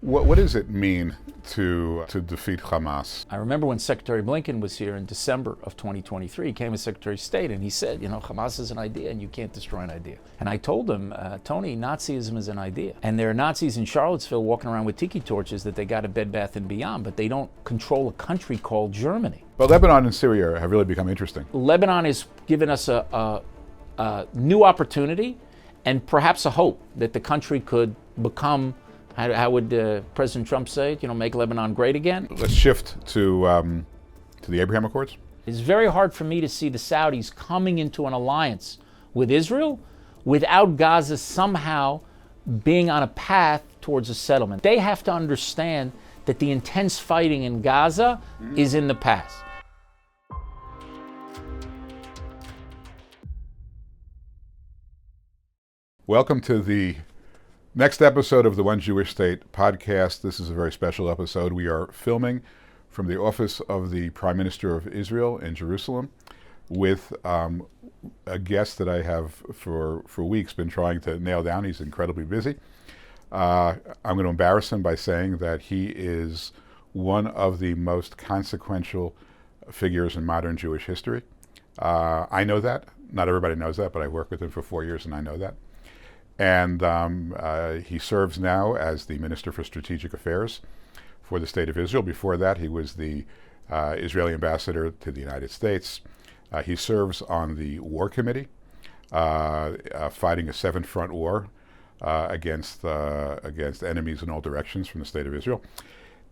What does it mean to defeat Hamas? I remember when Secretary Blinken was here in December of 2023, he came as Secretary of State and he said, Hamas is an idea and you can't destroy an idea. And I told him, Tony, Nazism is an idea. And there are Nazis in Charlottesville walking around with tiki torches that they got at Bed Bath & Beyond, but they don't control a country called Germany. But Lebanon and Syria have really become interesting. Lebanon has given us a new opportunity and perhaps a hope that the country could become, how would President Trump say it, make Lebanon great again? Let's shift to the Abraham Accords. It's very hard for me to see the Saudis coming into an alliance with Israel without Gaza somehow being on a path towards a settlement. They have to understand that the intense fighting in Gaza is in the past. Welcome to the next episode of the One Jewish State podcast. This is a very special episode. We are filming from the office of the Prime Minister of Israel in Jerusalem with a guest that I have for weeks been trying to nail down. He's incredibly busy. I'm going to embarrass him by saying that he is one of the most consequential figures in modern Jewish history. I know that. Not everybody knows that, but I've worked with him for 4 years and I know that. And he serves now as the Minister for Strategic Affairs for the State of Israel. Before that, he was the Israeli ambassador to the United States. He serves on the War Committee, fighting a seven-front war against enemies in all directions from the State of Israel.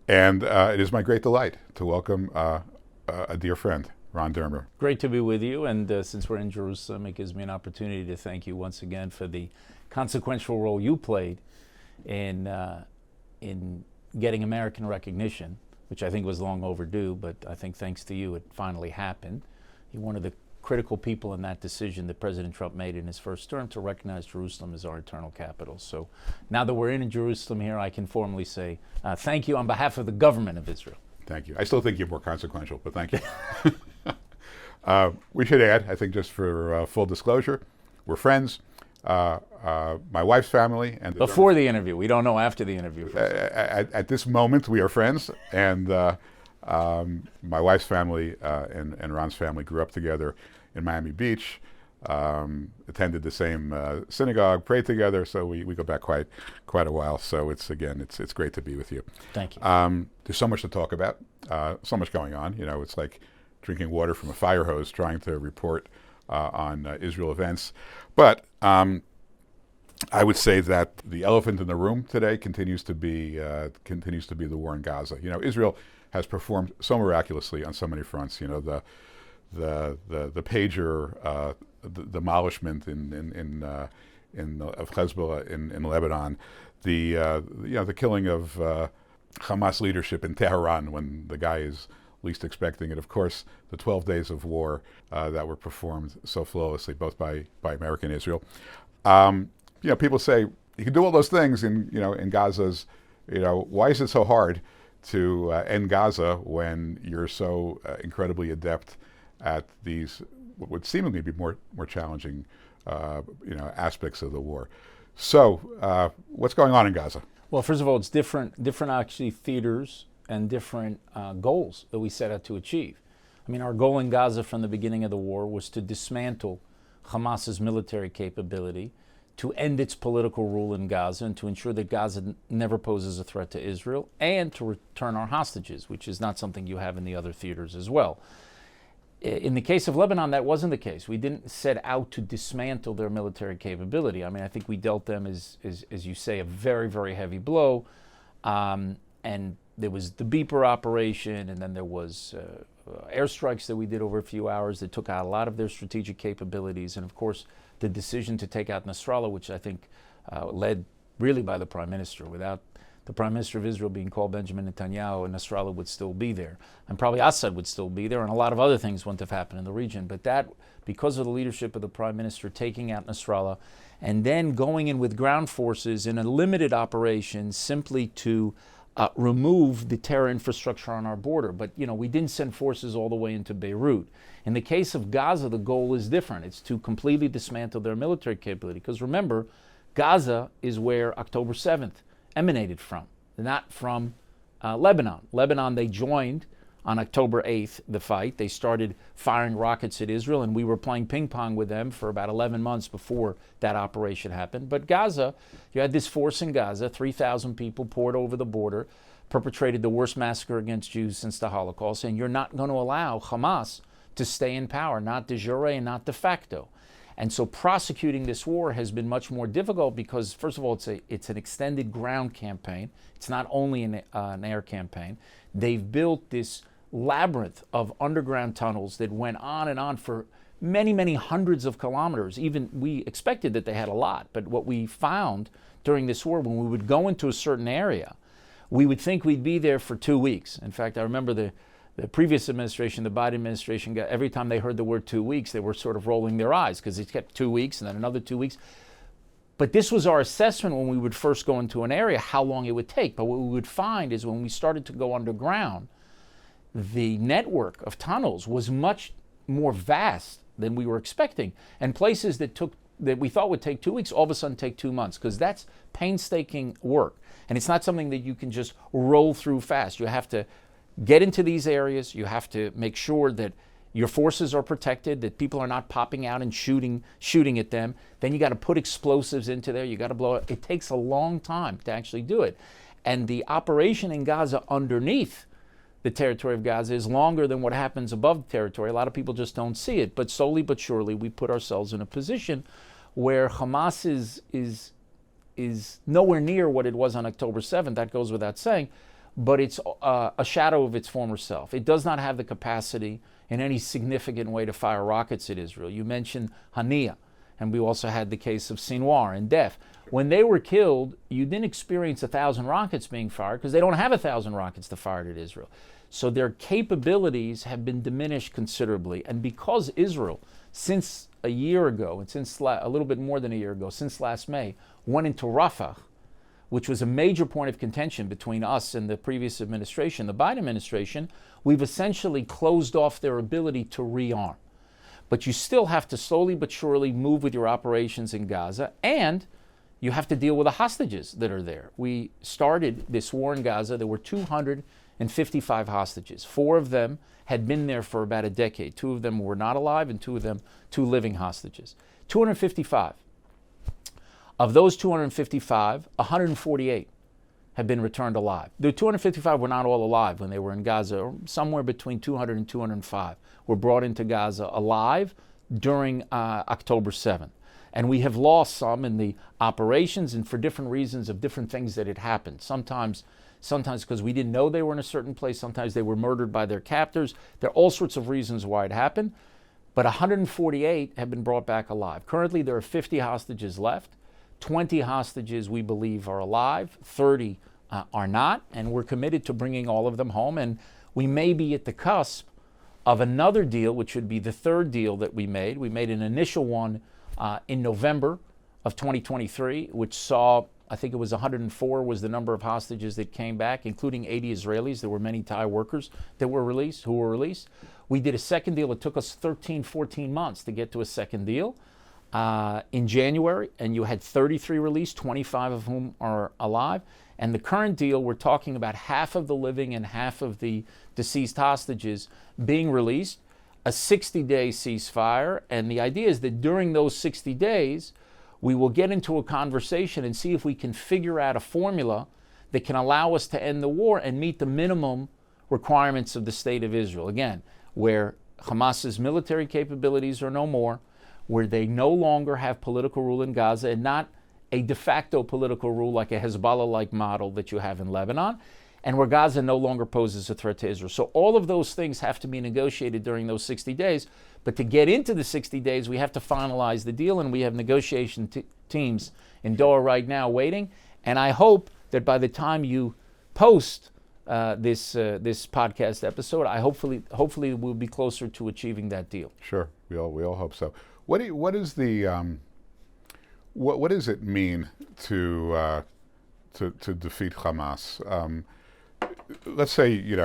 And it is my great delight to welcome a dear friend, Ron Dermer. Great to be with you, and since we're in Jerusalem, it gives me an opportunity to thank you once again for the consequential role you played in getting American recognition, which I think was long overdue, but I think thanks to you it finally happened. You're one of the critical people in that decision that President Trump made in his first term to recognize Jerusalem as our eternal capital. So now that we're in Jerusalem here, I can formally say thank you on behalf of the government of Israel. Thank you. I still think you're more consequential, but thank you. We should add, I think just for full disclosure, we're friends. My wife's family and before the interview, we don't know after the interview. At this moment, we are friends, and my wife's family and Ron's family grew up together in Miami Beach, attended the same synagogue, prayed together, so we go back quite a while. So it's great to be with you. Thank you. There's so much to talk about, so much going on. It's like drinking water from a fire hose, trying to report on Israel events. But I would say that the elephant in the room today continues to be the war in Gaza. Israel has performed so miraculously on so many fronts. The pager, the demolishment of Hezbollah in Lebanon, the killing of Hamas leadership in Tehran when the guy is least expecting it. Of course, the 12 days of war that were performed so flawlessly, both by America and Israel. People say you can do all those things in Gaza's. Why is it so hard to end Gaza when you're so incredibly adept at these what would seemingly be more challenging aspects of the war? So, what's going on in Gaza? Well, first of all, it's different actually theaters and different goals that we set out to achieve. Our goal in Gaza from the beginning of the war was to dismantle Hamas's military capability, to end its political rule in Gaza, and to ensure that Gaza never poses a threat to Israel, and to return our hostages, which is not something you have in the other theaters as well. In the case of Lebanon, that wasn't the case. We didn't set out to dismantle their military capability. I think we dealt them, as you say, a very, very heavy blow. And there was the beeper operation, and then there was airstrikes that we did over a few hours that took out a lot of their strategic capabilities. And of course, the decision to take out Nasrallah, which I think led really by the Prime Minister. Without the Prime Minister of Israel being called Benjamin Netanyahu, Nasrallah would still be there. And probably Assad would still be there, and a lot of other things wouldn't have happened in the region. But that, because of the leadership of the Prime Minister taking out Nasrallah, and then going in with ground forces in a limited operation simply to remove the terror infrastructure on our border. But, we didn't send forces all the way into Beirut. In the case of Gaza, the goal is different. It's to completely dismantle their military capability. Because remember, Gaza is where October 7th emanated from. not from Lebanon. Lebanon, they joined on October 8th, the fight. They started firing rockets at Israel, and we were playing ping pong with them for about 11 months before that operation happened. But Gaza, you had this force in Gaza, 3,000 people poured over the border, perpetrated the worst massacre against Jews since the Holocaust, and you're not going to allow Hamas to stay in power, not de jure and not de facto. And so prosecuting this war has been much more difficult because, first of all, it's an extended ground campaign. It's not only an air campaign. They've built this labyrinth of underground tunnels that went on and on for many, many hundreds of kilometers. Even we expected that they had a lot, but what we found during this war, when we would go into a certain area, we would think we'd be there for 2 weeks. In fact, I remember the previous administration, the Biden administration, every time they heard the word 2 weeks, they were sort of rolling their eyes because it kept 2 weeks and then another 2 weeks. But this was our assessment when we would first go into an area, how long it would take. But what we would find is when we started to go underground, the network of tunnels was much more vast than we were expecting. And places that we thought would take 2 weeks, all of a sudden take 2 months, because that's painstaking work. And it's not something that you can just roll through fast. You have to get into these areas. You have to make sure that your forces are protected, that people are not popping out and shooting at them. Then you got to put explosives into there. You got to blow it. It takes a long time to actually do it. And the operation in Gaza underneath the territory of Gaza is longer than what happens above the territory. A lot of people just don't see it. But slowly but surely, we put ourselves in a position where Hamas is nowhere near what it was on October 7th. That goes without saying. But it's a shadow of its former self. It does not have the capacity in any significant way to fire rockets at Israel. You mentioned Hania, and we also had the case of Sinwar and Def. When they were killed, you didn't experience 1,000 rockets being fired because they don't have 1,000 rockets to fire at Israel. So their capabilities have been diminished considerably. And because Israel, since a year ago, and since a little bit more than a year ago, since last May, went into Rafah, which was a major point of contention between us and the previous administration, the Biden administration, we've essentially closed off their ability to rearm. But you still have to slowly but surely move with your operations in Gaza, and you have to deal with the hostages that are there. We started this war in Gaza. There were 255 hostages. 4 of them had been there for about a decade. 2 of them were not alive, and 2 of them, 2 living hostages. 255. Of those 255, 148 have been returned alive. The 255 were not all alive when they were in Gaza. Somewhere between 200 and 205 were brought into Gaza alive during October 7th. And we have lost some in the operations and for different reasons of different things that had happened. Sometimes because we didn't know they were in a certain place. Sometimes they were murdered by their captors. There are all sorts of reasons why it happened. But 148 have been brought back alive. Currently, there are 50 hostages left. 20 hostages we believe are alive, 30 are not, and we're committed to bringing all of them home. And we may be at the cusp of another deal, which would be the 3rd deal that we made. We made an initial one in November of 2023, which saw, I think it was 104 was the number of hostages that came back, including 80 Israelis. There were many Thai workers that were released, who were released. We did a second deal. It took us 13, 14 months to get to a second deal. In January, and you had 33 released, 25 of whom are alive. And the current deal, we're talking about half of the living and half of the deceased hostages being released, a 60-day ceasefire. And the idea is that during those 60 days, we will get into a conversation and see if we can figure out a formula that can allow us to end the war and meet the minimum requirements of the State of Israel. Again, where Hamas's military capabilities are no more, where they no longer have political rule in Gaza, and not a de facto political rule like a Hezbollah-like model that you have in Lebanon, and where Gaza no longer poses a threat to Israel. So all of those things have to be negotiated during those 60 days. But to get into the 60 days, we have to finalize the deal, and we have negotiation teams in Doha right now waiting. And I hope that by the time you post this podcast episode, hopefully we'll be closer to achieving that deal. Sure, we all hope so. What does it mean to defeat Hamas? Let's say,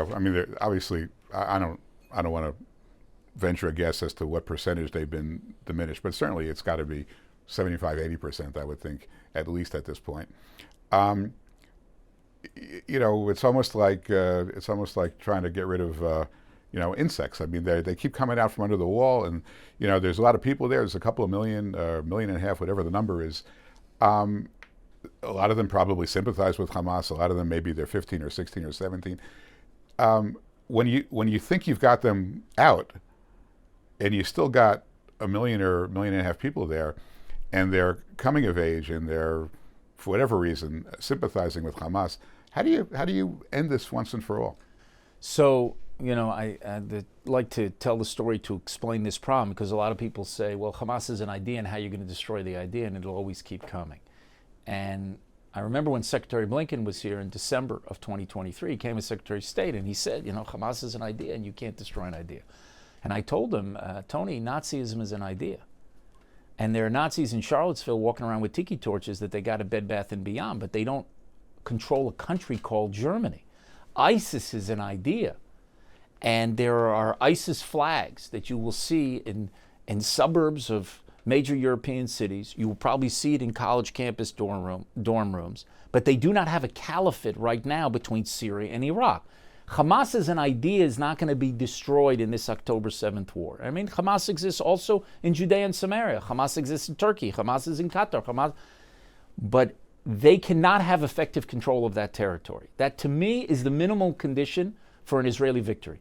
obviously, I don't want to venture a guess as to what percentage they've been diminished, but certainly it's got to be 75, 80%, I would think, at least at this point. it's almost like trying to get rid of insects. I mean, they keep coming out from under the wall, and there's a lot of people there. There's a couple of million, million and a half, whatever the number is. A lot of them probably sympathize with Hamas. A lot of them, maybe they're 15 or 16 or 17. When you think you've got them out, and you still got a million or million and a half people there, and they're coming of age, and they're, for whatever reason, sympathizing with Hamas. How do you end this once and for all? So, I'd like to tell the story to explain this problem, because a lot of people say, well, Hamas is an idea, and how you're going to destroy the idea, and it'll always keep coming. And I remember when Secretary Blinken was here in December of 2023, he came as Secretary of State, and he said, Hamas is an idea, and you can't destroy an idea. And I told him, Tony, Nazism is an idea. And there are Nazis in Charlottesville walking around with tiki torches that they got a Bed Bath & Beyond, but they don't control a country called Germany. ISIS is an idea. And there are ISIS flags that you will see in suburbs of major European cities. You will probably see it in college campus dorm rooms. But they do not have a caliphate right now between Syria and Iraq. Hamas as an idea is not going to be destroyed in this October 7th war. I mean, Hamas exists also in Judea and Samaria. Hamas exists in Turkey. Hamas is in Qatar. But they cannot have effective control of that territory. That, to me, is the minimal condition for an Israeli victory.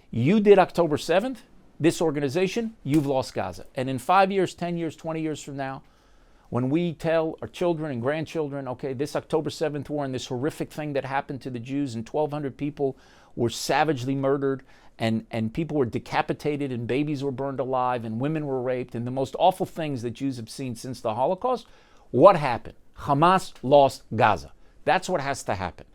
You did October 7th, this organization, you've lost Gaza. And in 5 years, 10 years, 20 years from now, when we tell our children and grandchildren, okay, this October 7th war and this horrific thing that happened to the Jews, and 1,200 people were savagely murdered, and people were decapitated, and babies were burned alive, and women were raped, and the most awful things that Jews have seen since the Holocaust, what happened? Hamas lost Gaza. That's what has to happen.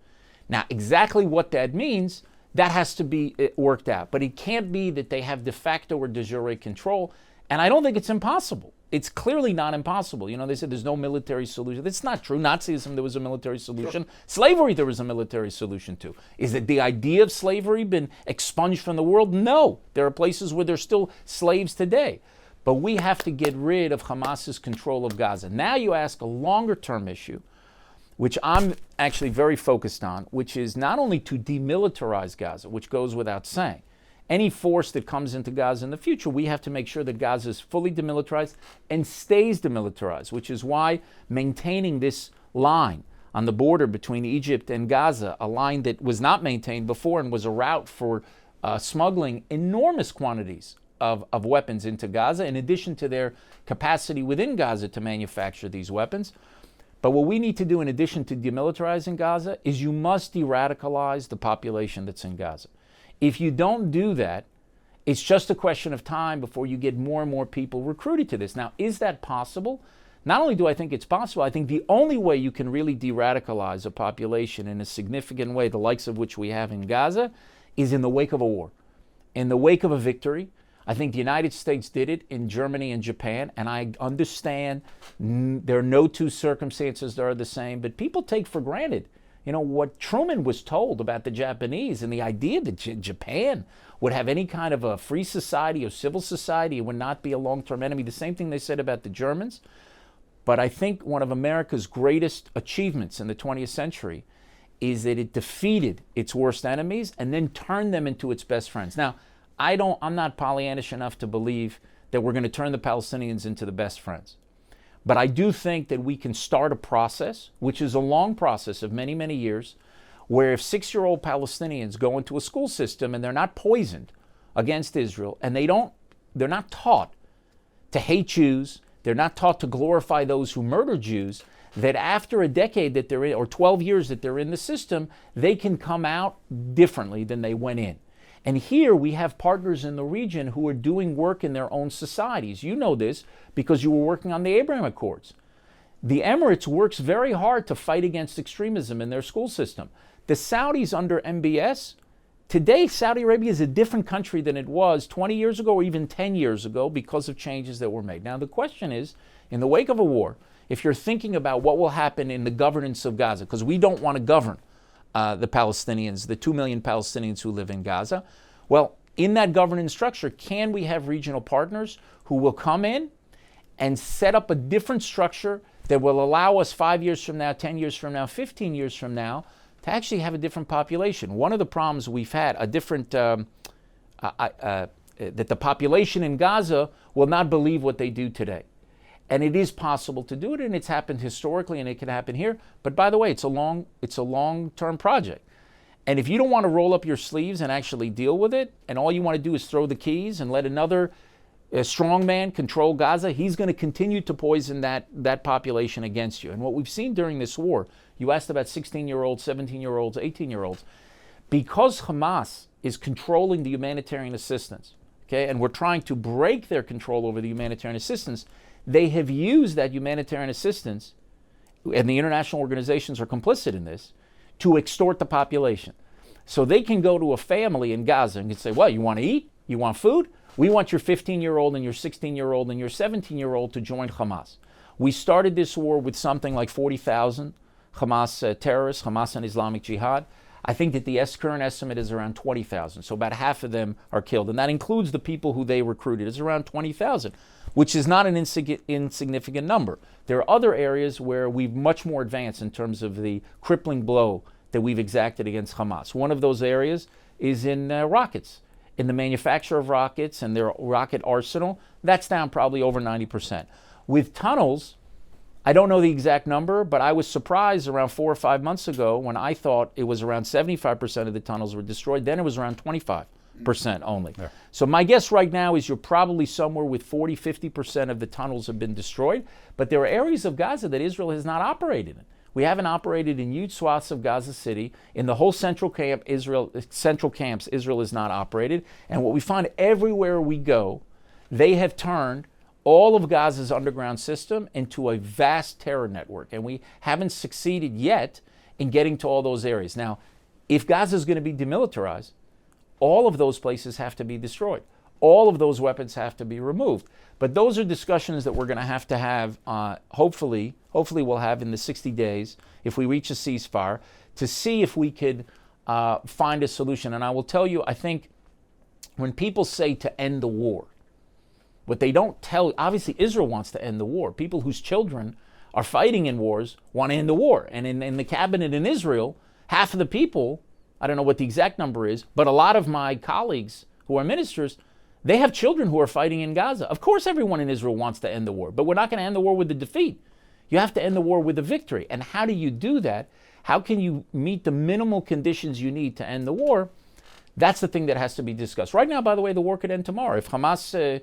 Now, exactly what that means, that has to be worked out. But it can't be that they have de facto or de jure control. And I don't think it's impossible. It's clearly not impossible. They said there's no military solution. That's not true. Nazism, there was a military solution. Sure. Slavery, there was a military solution to. Is it the idea of slavery been expunged from the world? No. There are places where there's still slaves today. But we have to get rid of Hamas's control of Gaza. Now you ask a longer-term issue, which I'm actually very focused on, which is not only to demilitarize Gaza, which goes without saying. Any force that comes into Gaza in the future, we have to make sure that Gaza is fully demilitarized and stays demilitarized, which is why maintaining this line on the border between Egypt and Gaza, a line that was not maintained before and was a route for smuggling enormous quantities of weapons into Gaza, in addition to their capacity within Gaza to manufacture these weapons. But what we need to do in addition to demilitarizing Gaza is you must de-radicalize the population that's in Gaza. If you don't do that, it's just a question of time before you get more and more people recruited to this. Now, is that possible? Not only do I think it's possible, I think the only way you can really de-radicalize a population in a significant way, the likes of which we have in Gaza, is in the wake of a war. In the wake of a victory. I think the United States did it in Germany and Japan, and I understand there are no two circumstances that are the same, but people take for granted, what Truman was told about the Japanese, and the idea that Japan would have any kind of a free society or civil society and would not be a long-term enemy. The same thing they said about the Germans. But I think one of America's greatest achievements in the 20th century is that it defeated its worst enemies and then turned them into its best friends. Now, I'm not Pollyannish enough to believe that we're going to turn the Palestinians into the best friends. But I do think that we can start a process, which is a long process of many, many years, where if 6-year-old Palestinians go into a school system and they're not poisoned against Israel, and they're not taught to hate Jews, they're not taught to glorify those who murder Jews, that after a decade that they're in, or 12 years that they're in the system, they can come out differently than they went in. And here we have partners in the region who are doing work in their own societies. You know this because you were working on the Abraham Accords. The Emirates works very hard to fight against extremism in their school system. The Saudis under MBS, today Saudi Arabia is a different country than it was 20 years ago or even 10 years ago because of changes that were made. Now the question is, in the wake of a war, if you're thinking about what will happen in the governance of Gaza, because we don't want to govern the Palestinians, the 2 million Palestinians who live in Gaza. Well, in that governance structure, can we have regional partners who will come in and set up a different structure that will allow us 5 years from now, 10 years from now, 15 years from now, to actually have a different population. One of the problems we've had, a different, that the population in Gaza will not believe what they do today. And it is possible to do it, and it's happened historically, and it can happen here. But by the way, it's a long-term project. And if you don't want to roll up your sleeves and actually deal with it, and all you want to do is throw the keys and let another strong man control Gaza, he's going to continue to poison that population against you. And what we've seen during this war, you asked about 16-year-olds, 17-year-olds, 18-year-olds, because Hamas is controlling the humanitarian assistance, okay, and we're trying to break their control over the humanitarian assistance, they have used that humanitarian assistance, and the international organizations are complicit in this, to extort the population. So they can go to a family in Gaza and can say, well, you want to eat? You want food? We want your 15-year-old and your 16-year-old and your 17-year-old to join Hamas. We started this war with something like 40,000 Hamas terrorists, Hamas and Islamic Jihad. I think that the current estimate is around 20,000. So about half of them are killed. And that includes the people who they recruited. It's around 20,000, which is not an insignificant number. There are other areas where we've much more advanced in terms of the crippling blow that we've exacted against Hamas. One of those areas is in rockets, in the manufacture of rockets and their rocket arsenal. That's down probably over 90%. With tunnels, I don't know the exact number, but I was surprised around 4 or 5 months ago when I thought it was around 75% of the tunnels were destroyed. Then it was around 25% only. Yeah. So my guess right now is you're probably somewhere with 40, 50% of the tunnels have been destroyed. But there are areas of Gaza that Israel has not operated in. We haven't operated in huge swaths of Gaza City. In the whole central camps, Israel is not operated. And what we find everywhere we go, they have turned all of Gaza's underground system into a vast terror network. And we haven't succeeded yet in getting to all those areas. Now, if Gaza is going to be demilitarized, all of those places have to be destroyed. All of those weapons have to be removed. But those are discussions that we're going to have hopefully we'll have in the 60 days, if we reach a ceasefire, to see if we could find a solution. And I will tell you, I think when people say to end the war, what they don't tell, obviously Israel wants to end the war. People whose children are fighting in wars want to end the war. And in the cabinet in Israel, half of the people, I don't know what the exact number is, but a lot of my colleagues who are ministers, they have children who are fighting in Gaza. Of course everyone in Israel wants to end the war, but we're not going to end the war with the defeat. You have to end the war with a victory. And how do you do that? How can you meet the minimal conditions you need to end the war? That's the thing that has to be discussed. Right now, by the way, the war could end tomorrow. If Hamas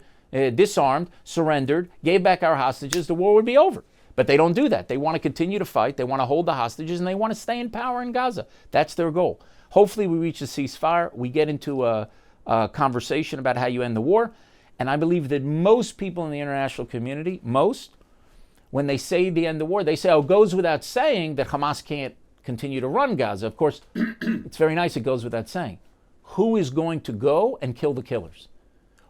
disarmed, surrendered, gave back our hostages, the war would be over. But they don't do that. They want to continue to fight. They want to hold the hostages, and they want to stay in power in Gaza. That's their goal. Hopefully we reach a ceasefire. We get into a conversation about how you end the war. And I believe that most people in the international community, when they say the end of the war, they say, oh, it goes without saying that Hamas can't continue to run Gaza. Of course, it's very nice it goes without saying. Who is going to go and kill the killers?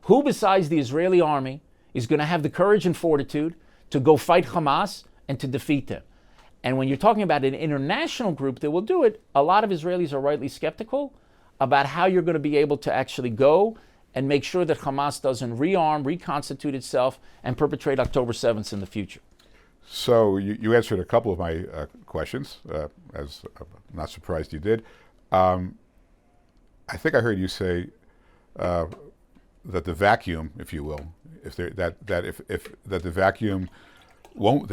Who besides the Israeli army is going to have the courage and fortitude to go fight Hamas and to defeat them? And when you're talking about an international group that will do it, a lot of Israelis are rightly skeptical about how you're going to be able to actually go and make sure that Hamas doesn't rearm, reconstitute itself, and perpetrate October 7th in the future. So you answered a couple of my questions, as I'm not surprised you did. I think I heard you say that the vacuum, if you will, that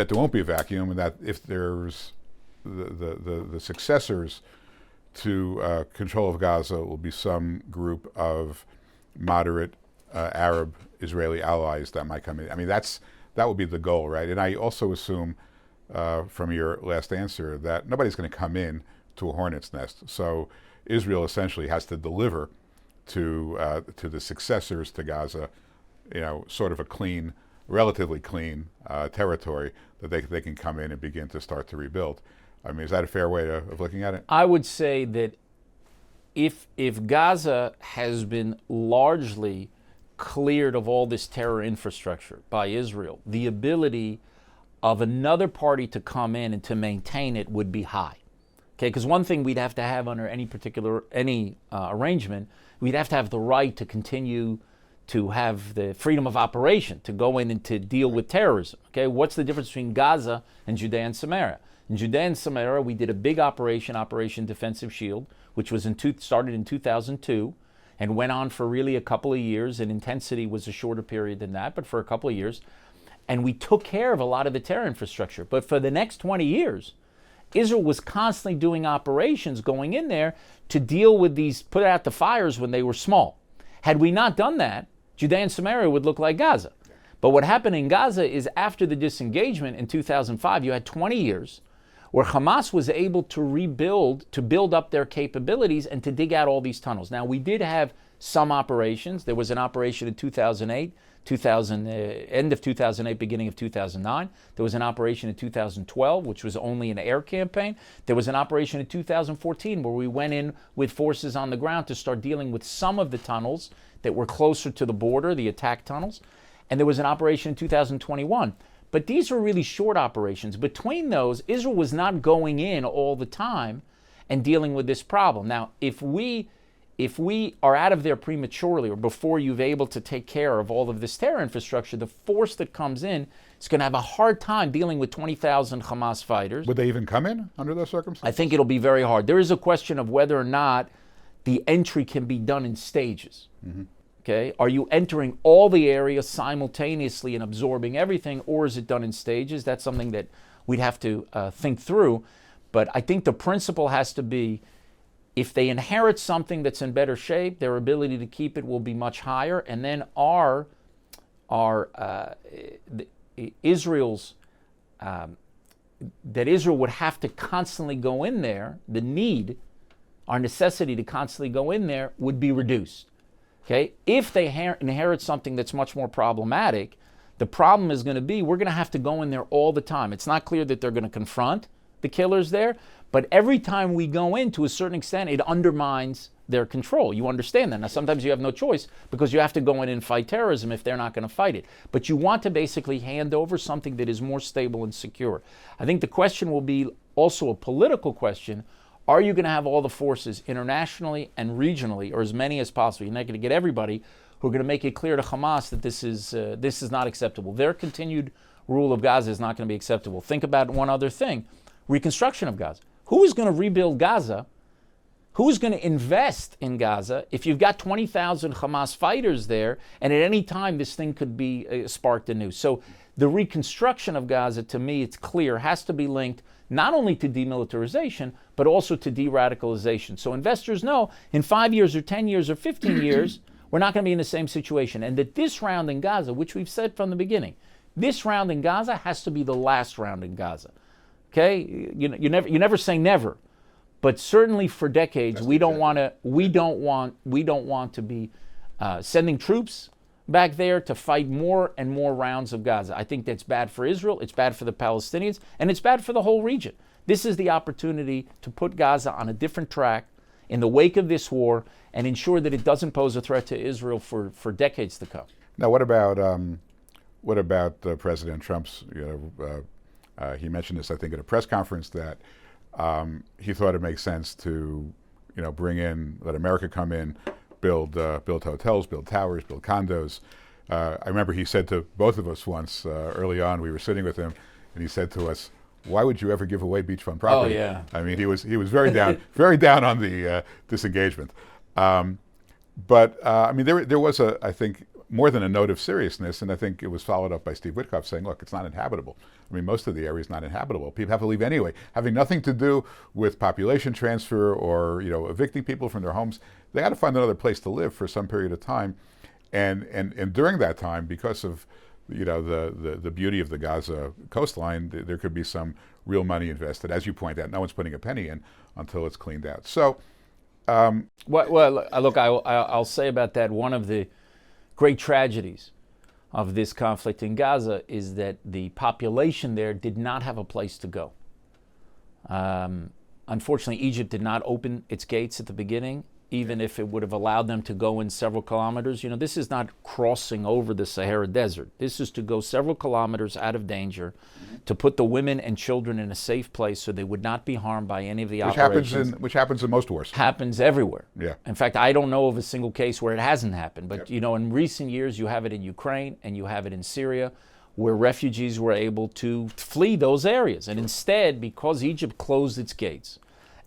there won't be a vacuum, and that if there's the successors to control of Gaza will be some group of moderate Arab Israeli allies that might come in. I mean, that would be the goal, right? And I also assume from your last answer that nobody's going to come in to a hornet's nest. So Israel essentially has to deliver to the successors to Gaza, sort of a clean, relatively clean territory that they can come in and begin to start to rebuild. I mean, is that a fair way of looking at it? I would say that if Gaza has been largely cleared of all this terror infrastructure by Israel, the ability of another party to come in and to maintain it would be high. Okay, because one thing we'd have to have under any arrangement, we'd have to have the right to continue to have the freedom of operation, to go in and to deal with terrorism. Okay, what's the difference between Gaza and Judea and Samaria? In Judea and Samaria, we did a big operation, Operation Defensive Shield, which was started in 2002 and went on for really a couple of years. And intensity was a shorter period than that, but for a couple of years. And we took care of a lot of the terror infrastructure. But for the next 20 years, Israel was constantly doing operations, going in there to deal with these, put out the fires when they were small. Had we not done that, Judea and Samaria would look like Gaza. But what happened in Gaza is after the disengagement in 2005, you had 20 years where Hamas was able to rebuild, to build up their capabilities and to dig out all these tunnels. Now, we did have some operations. There was an operation in 2008, end of 2008, beginning of 2009. There was an operation in 2012, which was only an air campaign. There was an operation in 2014 where we went in with forces on the ground to start dealing with some of the tunnels that were closer to the border, the attack tunnels. And there was an operation in 2021. But these were really short operations. Between those, Israel was not going in all the time and dealing with this problem. Now, if we are out of there prematurely or before you've able to take care of all of this terror infrastructure, the force that comes in is going to have a hard time dealing with 20,000 Hamas fighters. Would they even come in under those circumstances? I think it'll be very hard. There is a question of whether or not the entry can be done in stages. Mm-hmm. Okay, are you entering all the area simultaneously and absorbing everything, or is it done in stages? That's something that we'd have to think through. But I think the principle has to be, if they inherit something that's in better shape, their ability to keep it will be much higher. And then Israel would have to constantly go in there, our necessity to constantly go in there would be reduced. Okay, if they inherit something that's much more problematic, the problem is going to be we're going to have to go in there all the time. It's not clear that they're going to confront the killers there, but every time we go in, to a certain extent, it undermines their control. You understand that. Now, sometimes you have no choice because you have to go in and fight terrorism if they're not going to fight it. But you want to basically hand over something that is more stable and secure. I think the question will be also a political question. Are you going to have all the forces internationally and regionally, or as many as possible? You're not going to get everybody who are going to make it clear to Hamas that this is not acceptable. Their continued rule of Gaza is not going to be acceptable. Think about one other thing: reconstruction of Gaza. Who is going to rebuild Gaza? Who is going to invest in Gaza if you've got 20,000 Hamas fighters there, and at any time this thing could be sparked anew? So the reconstruction of Gaza, to me, it's clear, has to be linked not only to demilitarization, but also to de-radicalization. So investors know in 5 years or 10 years or 15 years, we're not going to be in the same situation. And that this round in Gaza, which we've said from the beginning, this round in Gaza has to be the last round in Gaza. Okay? You never say never. But certainly for decades, we don't want to be sending troops back there to fight more and more rounds of Gaza. I think that's bad for Israel, it's bad for the Palestinians, and it's bad for the whole region. This is the opportunity to put Gaza on a different track in the wake of this war and ensure that it doesn't pose a threat to Israel for decades to come. Now, what about President Trump's? He mentioned this, I think, at a press conference that he thought it makes sense to, let America come in, build hotels, build towers, build condos. I remember he said to both of us once early on, we were sitting with him, and he said to us, "Why would you ever give away beachfront property?" Oh yeah. I mean, he was very down, very down on the disengagement. But there was I think, more than a note of seriousness, and I think it was followed up by Steve Witkoff saying, "Look, it's not inhabitable. I mean, most of the area is not inhabitable. People have to leave anyway, having nothing to do with population transfer or evicting people from their homes. They got to find another place to live for some period of time, and during that time, because of the beauty of the Gaza coastline, there could be some real money invested. As you point out, no one's putting a penny in until it's cleaned out. So, look, I'll say about that, one of the great tragedies of this conflict in Gaza is that the population there did not have a place to go. Unfortunately, Egypt did not open its gates at the beginning, even if it would have allowed them to go in several kilometers. This is not crossing over the Sahara Desert. This is to go several kilometers out of danger, to put the women and children in a safe place so they would not be harmed by any of the operations. Which happens in most wars. Happens everywhere. Yeah. In fact, I don't know of a single case where it hasn't happened. But, in recent years, you have it in Ukraine and you have it in Syria, where refugees were able to flee those areas. And instead, because Egypt closed its gates,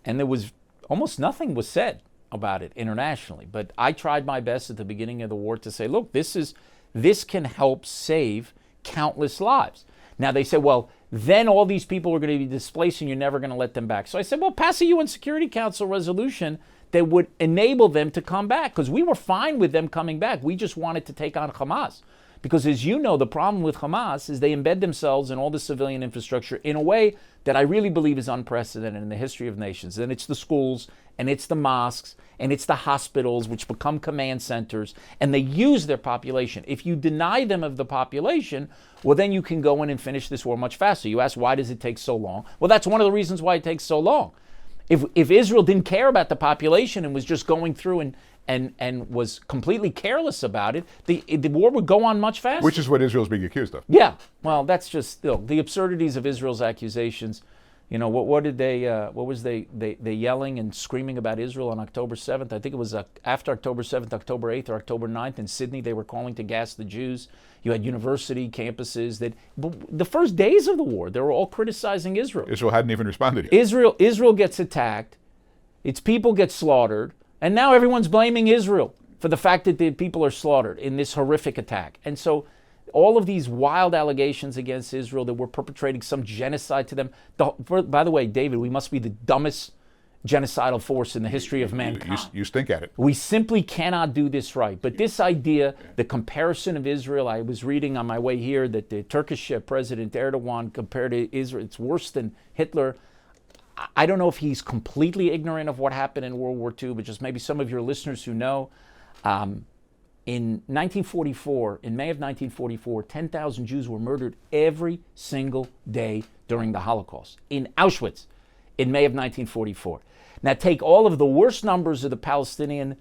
and there was almost nothing was said about it internationally. But I tried my best at the beginning of the war to say, look, this can help save countless lives. Now they said, well, then all these people are going to be displaced and you're never going to let them back. So I said, well, pass a UN Security Council resolution that would enable them to come back, because we were fine with them coming back. We just wanted to take on Hamas. Because as you know, the problem with Hamas is they embed themselves in all the civilian infrastructure in a way that I really believe is unprecedented in the history of nations. And it's the schools, and it's the mosques, and it's the hospitals, which become command centers, and they use their population. If you deny them of the population, well, then you can go in and finish this war much faster. You ask, why does it take so long? Well, that's one of the reasons why it takes so long. If Israel didn't care about the population and was just going through and was completely careless about it, the war would go on much faster. Which is what Israel's being accused of. Yeah, well, that's just the absurdities of Israel's accusations. You know, what was they yelling and screaming about Israel on October 7th? I think it was after October 7th, October 8th, or October 9th in Sydney. They were calling to gas the Jews. You had university campuses the first days of the war, they were all criticizing Israel. Israel hadn't even responded yet. Israel gets attacked, its people get slaughtered, and now everyone's blaming Israel for the fact that the people are slaughtered in this horrific attack. And so all of these wild allegations against Israel that we're perpetrating some genocide to them. By the way, David, we must be the dumbest genocidal force in the history of mankind. You stink at it. We simply cannot do this right. But this idea, the comparison of Israel, I was reading on my way here that the Turkish President Erdogan compared to Israel, it's worse than Hitler. I don't know if he's completely ignorant of what happened in World War II, but just maybe some of your listeners who know. In 1944, in May of 1944, 10,000 Jews were murdered every single day during the Holocaust in Auschwitz in May of 1944. Now take all of the worst numbers of the Hamas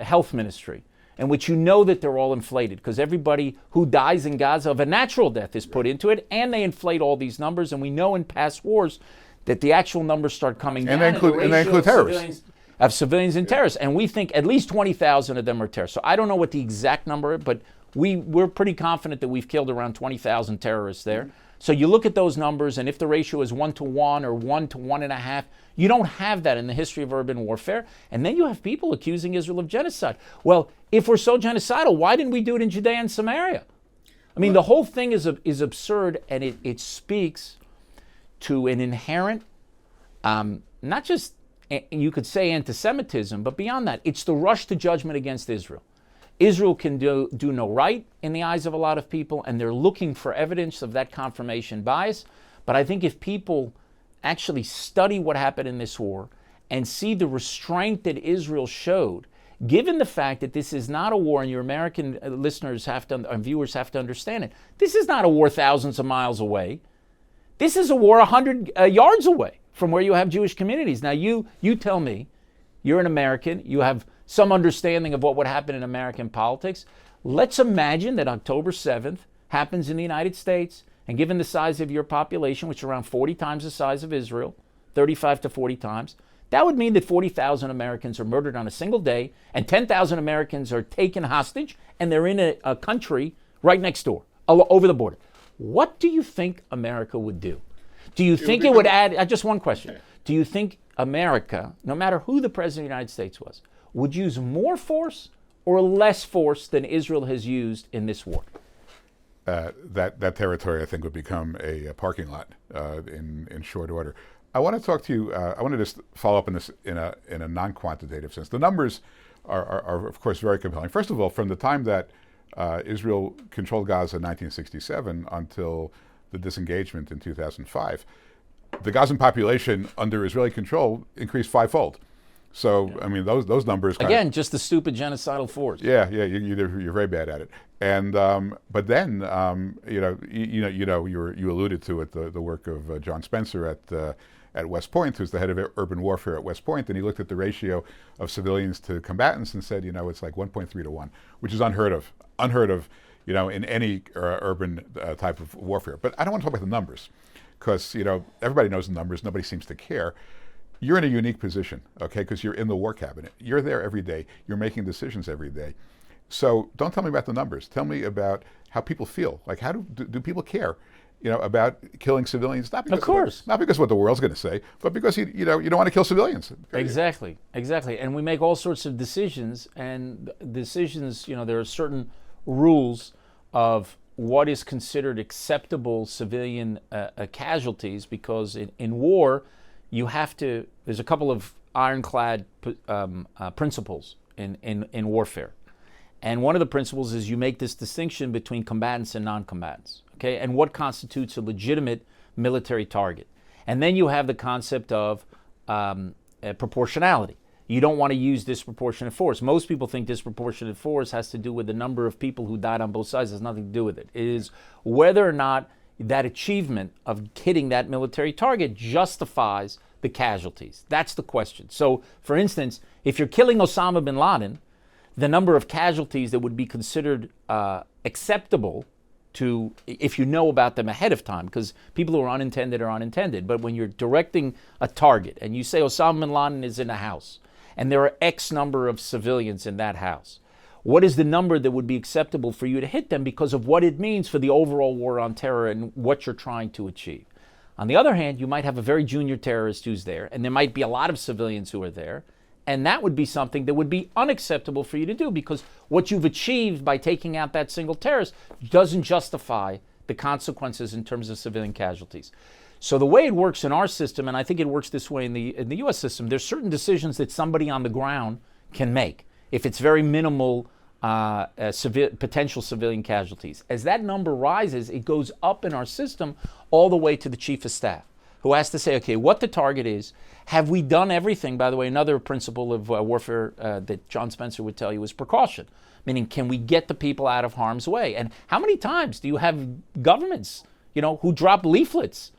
health ministry, in which you know that they're all inflated, because everybody who dies in Gaza of a natural death is put into it, and they inflate all these numbers, and we know in past wars that the actual numbers start coming down. And they include terrorists. Of civilians and terrorists, and we think at least 20,000 of them are terrorists. So I don't know what the exact number is, but we're pretty confident that we've killed around 20,000 terrorists there. So you look at those numbers, and if the ratio is 1 to 1 or 1 to 1.5, you don't have that in the history of urban warfare. And then you have people accusing Israel of genocide. Well, if we're so genocidal, why didn't we do it in Judea and Samaria? I mean, the whole thing is absurd, and it speaks to an inherent, not just, you could say, anti-Semitism, but beyond that, it's the rush to judgment against Israel. Israel can do no right in the eyes of a lot of people, and they're looking for evidence of that confirmation bias. But I think if people actually study what happened in this war and see the restraint that Israel showed, given the fact that this is not a war, and your American listeners and viewers have to understand it, this is not a war thousands of miles away. This is a war 100 yards away from where you have Jewish communities. Now, you tell me, you're an American, you have some understanding of what would happen in American politics. Let's imagine that October 7th happens in the United States, and given the size of your population, which is around 40 times the size of Israel, 35 to 40 times, that would mean that 40,000 Americans are murdered on a single day, and 10,000 Americans are taken hostage, and they're in a country right next door, over the border. What do you think America would do? Do you think it would add, just one question, do you think America, no matter who the President of the United States was, would use more force or less force than Israel has used in this war? That territory, I think, would become a parking lot in short order. I want to talk to you. I want to just follow up on this in a non-quantitative sense. The numbers are of course very compelling. First of all, from the time that Israel controlled Gaza in 1967 until the disengagement in 2005, the Gazan population under Israeli control increased fivefold. So, I mean, those numbers again, just the stupid genocidal force. Yeah, you're very bad at it. And but then you alluded to it, the work of John Spencer at West Point, who's the head of urban warfare at West Point, and he looked at the ratio of civilians to combatants and said, it's like 1.3 to 1, which is unheard of, in any urban type of warfare. But I don't want to talk about the numbers, because everybody knows the numbers. Nobody seems to care. You're in a unique position, okay, because you're in the war cabinet. You're there every day. You're making decisions every day. So don't tell me about the numbers. Tell me about how people feel. Like, how do people care, about killing civilians? Not because Of course. not because what the world's going to say, but because you don't want to kill civilians. Exactly. And we make all sorts of decisions, and decisions, there are certain rules of what is considered acceptable civilian casualties, because in war, there's a couple of ironclad principles in warfare. And one of the principles is you make this distinction between combatants and non-combatants, okay? And what constitutes a legitimate military target. And then you have the concept of proportionality. You don't want to use disproportionate force. Most people think disproportionate force has to do with the number of people who died on both sides. It has nothing to do with it. It is whether or not that achievement of hitting that military target justifies the casualties. That's the question. So, for instance, if you're killing Osama bin Laden, the number of casualties that would be considered acceptable if you know about them ahead of time, because people who are unintended are unintended. But when you're directing a target and you say Osama bin Laden is in a house and there are X number of civilians in that house, what is the number that would be acceptable for you to hit them because of what it means for the overall war on terror and what you're trying to achieve? On the other hand, you might have a very junior terrorist who's there, and there might be a lot of civilians who are there, and that would be something that would be unacceptable for you to do, because what you've achieved by taking out that single terrorist doesn't justify the consequences in terms of civilian casualties. So the way it works in our system, and I think it works this way in the U.S. system, there's certain decisions that somebody on the ground can make if it's very minimal potential civilian casualties. As that number rises, it goes up in our system all the way to the chief of staff, who has to say, okay, what the target is. Have we done everything? By the way, another principle of warfare that John Spencer would tell you is precaution, meaning can we get the people out of harm's way? And how many times do you have governments, who drop leaflets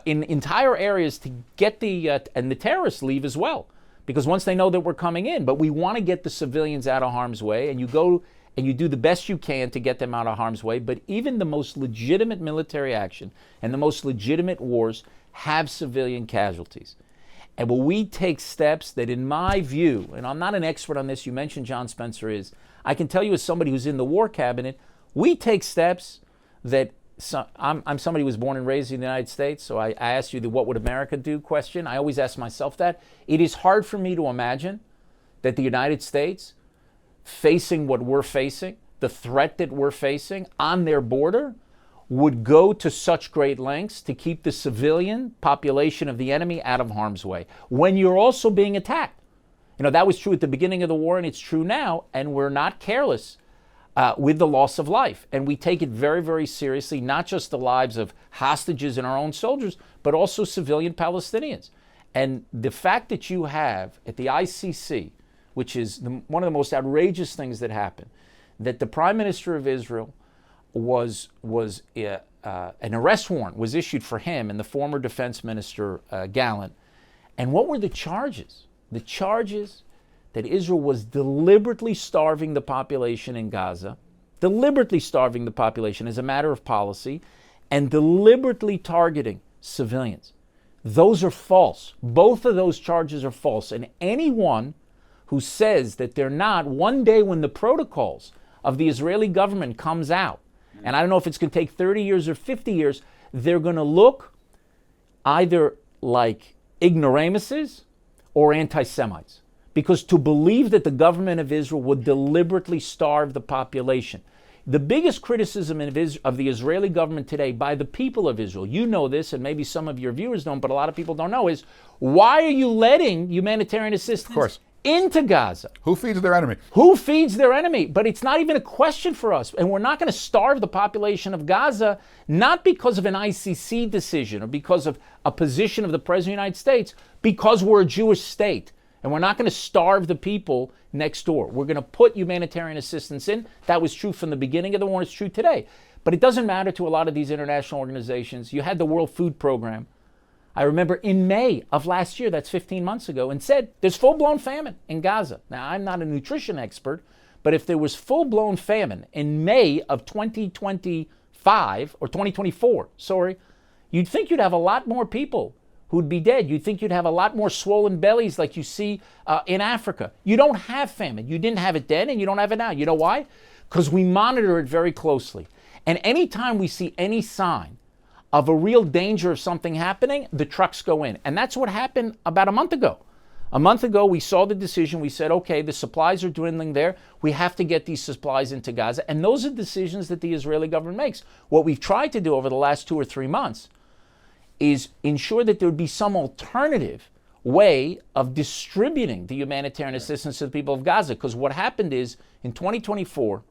in entire areas to get and the terrorists leave as well, because once they know that we're coming in, but we want to get the civilians out of harm's way, and you go and you do the best you can to get them out of harm's way. But even the most legitimate military action and the most legitimate wars have civilian casualties. And will we take steps that, in my view, and I'm not an expert on this, you mentioned John Spencer is, I can tell you as somebody who's in the war cabinet, we take steps that, I'm somebody who was born and raised in the United States, so I asked you the what would America do question. I always ask myself that. It is hard for me to imagine that the United States, facing what we're facing, the threat that we're facing on their border, would go to such great lengths to keep the civilian population of the enemy out of harm's way when you're also being attacked. That was true at the beginning of the war, and it's true now, and we're not careless with the loss of life. And we take it very, very seriously, not just the lives of hostages and our own soldiers, but also civilian Palestinians. And the fact that you have at the ICC, which is one of the most outrageous things that happened, that the Prime Minister of Israel was an arrest warrant was issued for him and the former Defense Minister Gallant. And what were the charges? The charges that Israel was deliberately starving the population in Gaza, deliberately starving the population as a matter of policy, and deliberately targeting civilians. Those are false. Both of those charges are false. And anyone who says that they're not, one day when the protocols of the Israeli government comes out, and I don't know if it's going to take 30 years or 50 years, they're going to look either like ignoramuses or anti-Semites. Because to believe that the government of Israel would deliberately starve the population. The biggest criticism of the Israeli government today by the people of Israel, you know this, and maybe some of your viewers don't, but a lot of people don't know, is why are you letting humanitarian assistance into Gaza? Who feeds their enemy? Who feeds their enemy? But it's not even a question for us. And we're not going to starve the population of Gaza, not because of an ICC decision or because of a position of the President of the United States, because we're a Jewish state. And we're not going to starve the people next door. We're going to put humanitarian assistance in. That was true from the beginning of the war, and it's true today. But it doesn't matter to a lot of these international organizations. You had the World Food Program, I remember in May of last year, that's 15 months ago, and said there's full-blown famine in Gaza. Now, I'm not a nutrition expert, but if there was full-blown famine in May of 2025, or 2024, you'd think you'd have a lot more people who'd be dead. You'd think you'd have a lot more swollen bellies like you see in Africa. You don't have famine. You didn't have it then, and you don't have it now. You know why? Because we monitor it very closely. And anytime we see any sign of a real danger of something happening, the trucks go in. And that's what happened about a month ago. A month ago, we saw the decision. We said, okay, the supplies are dwindling there. We have to get these supplies into Gaza. And those are decisions that the Israeli government makes. What we've tried to do over the last 2 or 3 months is ensure that there would be some alternative way of distributing the humanitarian assistance to the people of Gaza. Because what happened is, in 2024,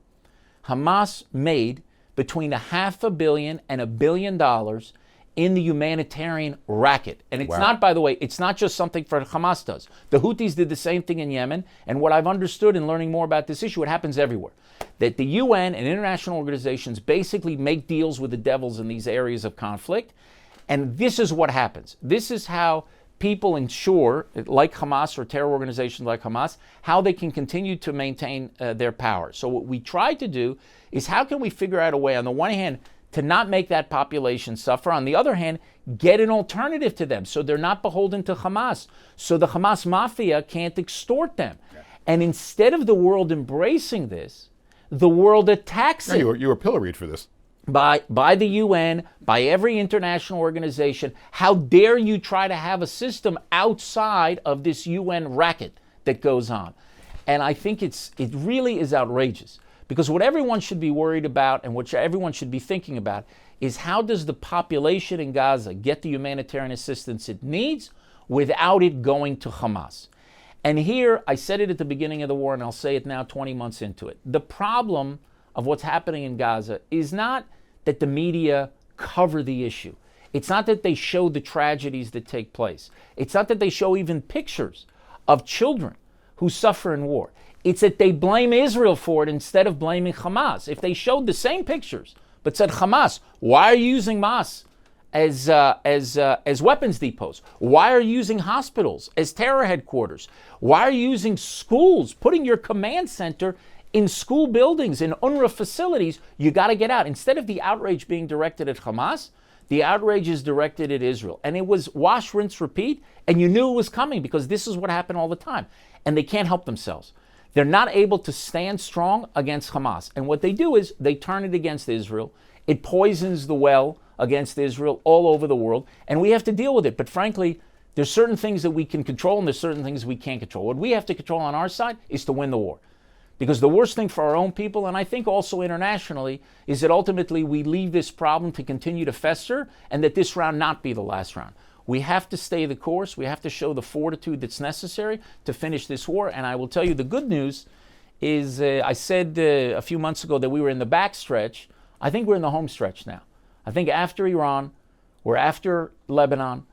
Hamas made between $500 million and $1 billion in the humanitarian racket. And it's not, by the way, it's not just something for Hamas does. The Houthis did the same thing in Yemen. And what I've understood in learning more about this issue, it happens everywhere. That the UN and international organizations basically make deals with the devils in these areas of conflict. And this is what happens. This is how people ensure, like Hamas or terror organizations like Hamas, how they can continue to maintain their power. So what we try to do is how can we figure out a way, on the one hand, to not make that population suffer. On the other hand, get an alternative to them so they're not beholden to Hamas, so the Hamas mafia can't extort them. Yeah. And instead of the world embracing this, the world attacks it. You were pilloried for this. By the UN, by every international organization. How dare you try to have a system outside of this UN racket that goes on? And I think it really is outrageous. Because what everyone should be worried about and what everyone should be thinking about is how does the population in Gaza get the humanitarian assistance it needs without it going to Hamas? And here, I said it at the beginning of the war and I'll say it now 20 months into it. The problem of what's happening in Gaza is not that the media cover the issue. It's not that they show the tragedies that take place. It's not that they show even pictures of children who suffer in war. It's that they blame Israel for it instead of blaming Hamas. If they showed the same pictures, but said, Hamas, why are you using Hamas as weapons depots? Why are you using hospitals as terror headquarters? Why are you using schools, putting your command center in school buildings, in UNRWA facilities? You got to get out. Instead of the outrage being directed at Hamas, the outrage is directed at Israel. And it was wash, rinse, repeat, and you knew it was coming because this is what happened all the time. And they can't help themselves. They're not able to stand strong against Hamas. And what they do is they turn it against Israel. It poisons the well against Israel all over the world. And we have to deal with it. But frankly, there's certain things that we can control and there's certain things we can't control. What we have to control on our side is to win the war. Because the worst thing for our own people, and I think also internationally, is that ultimately we leave this problem to continue to fester and that this round not be the last round. We have to stay the course. We have to show the fortitude that's necessary to finish this war. And I will tell you the good news is I said a few months ago that we were in the back stretch. I think we're in the home stretch now. I think after Iran, we're after Lebanon.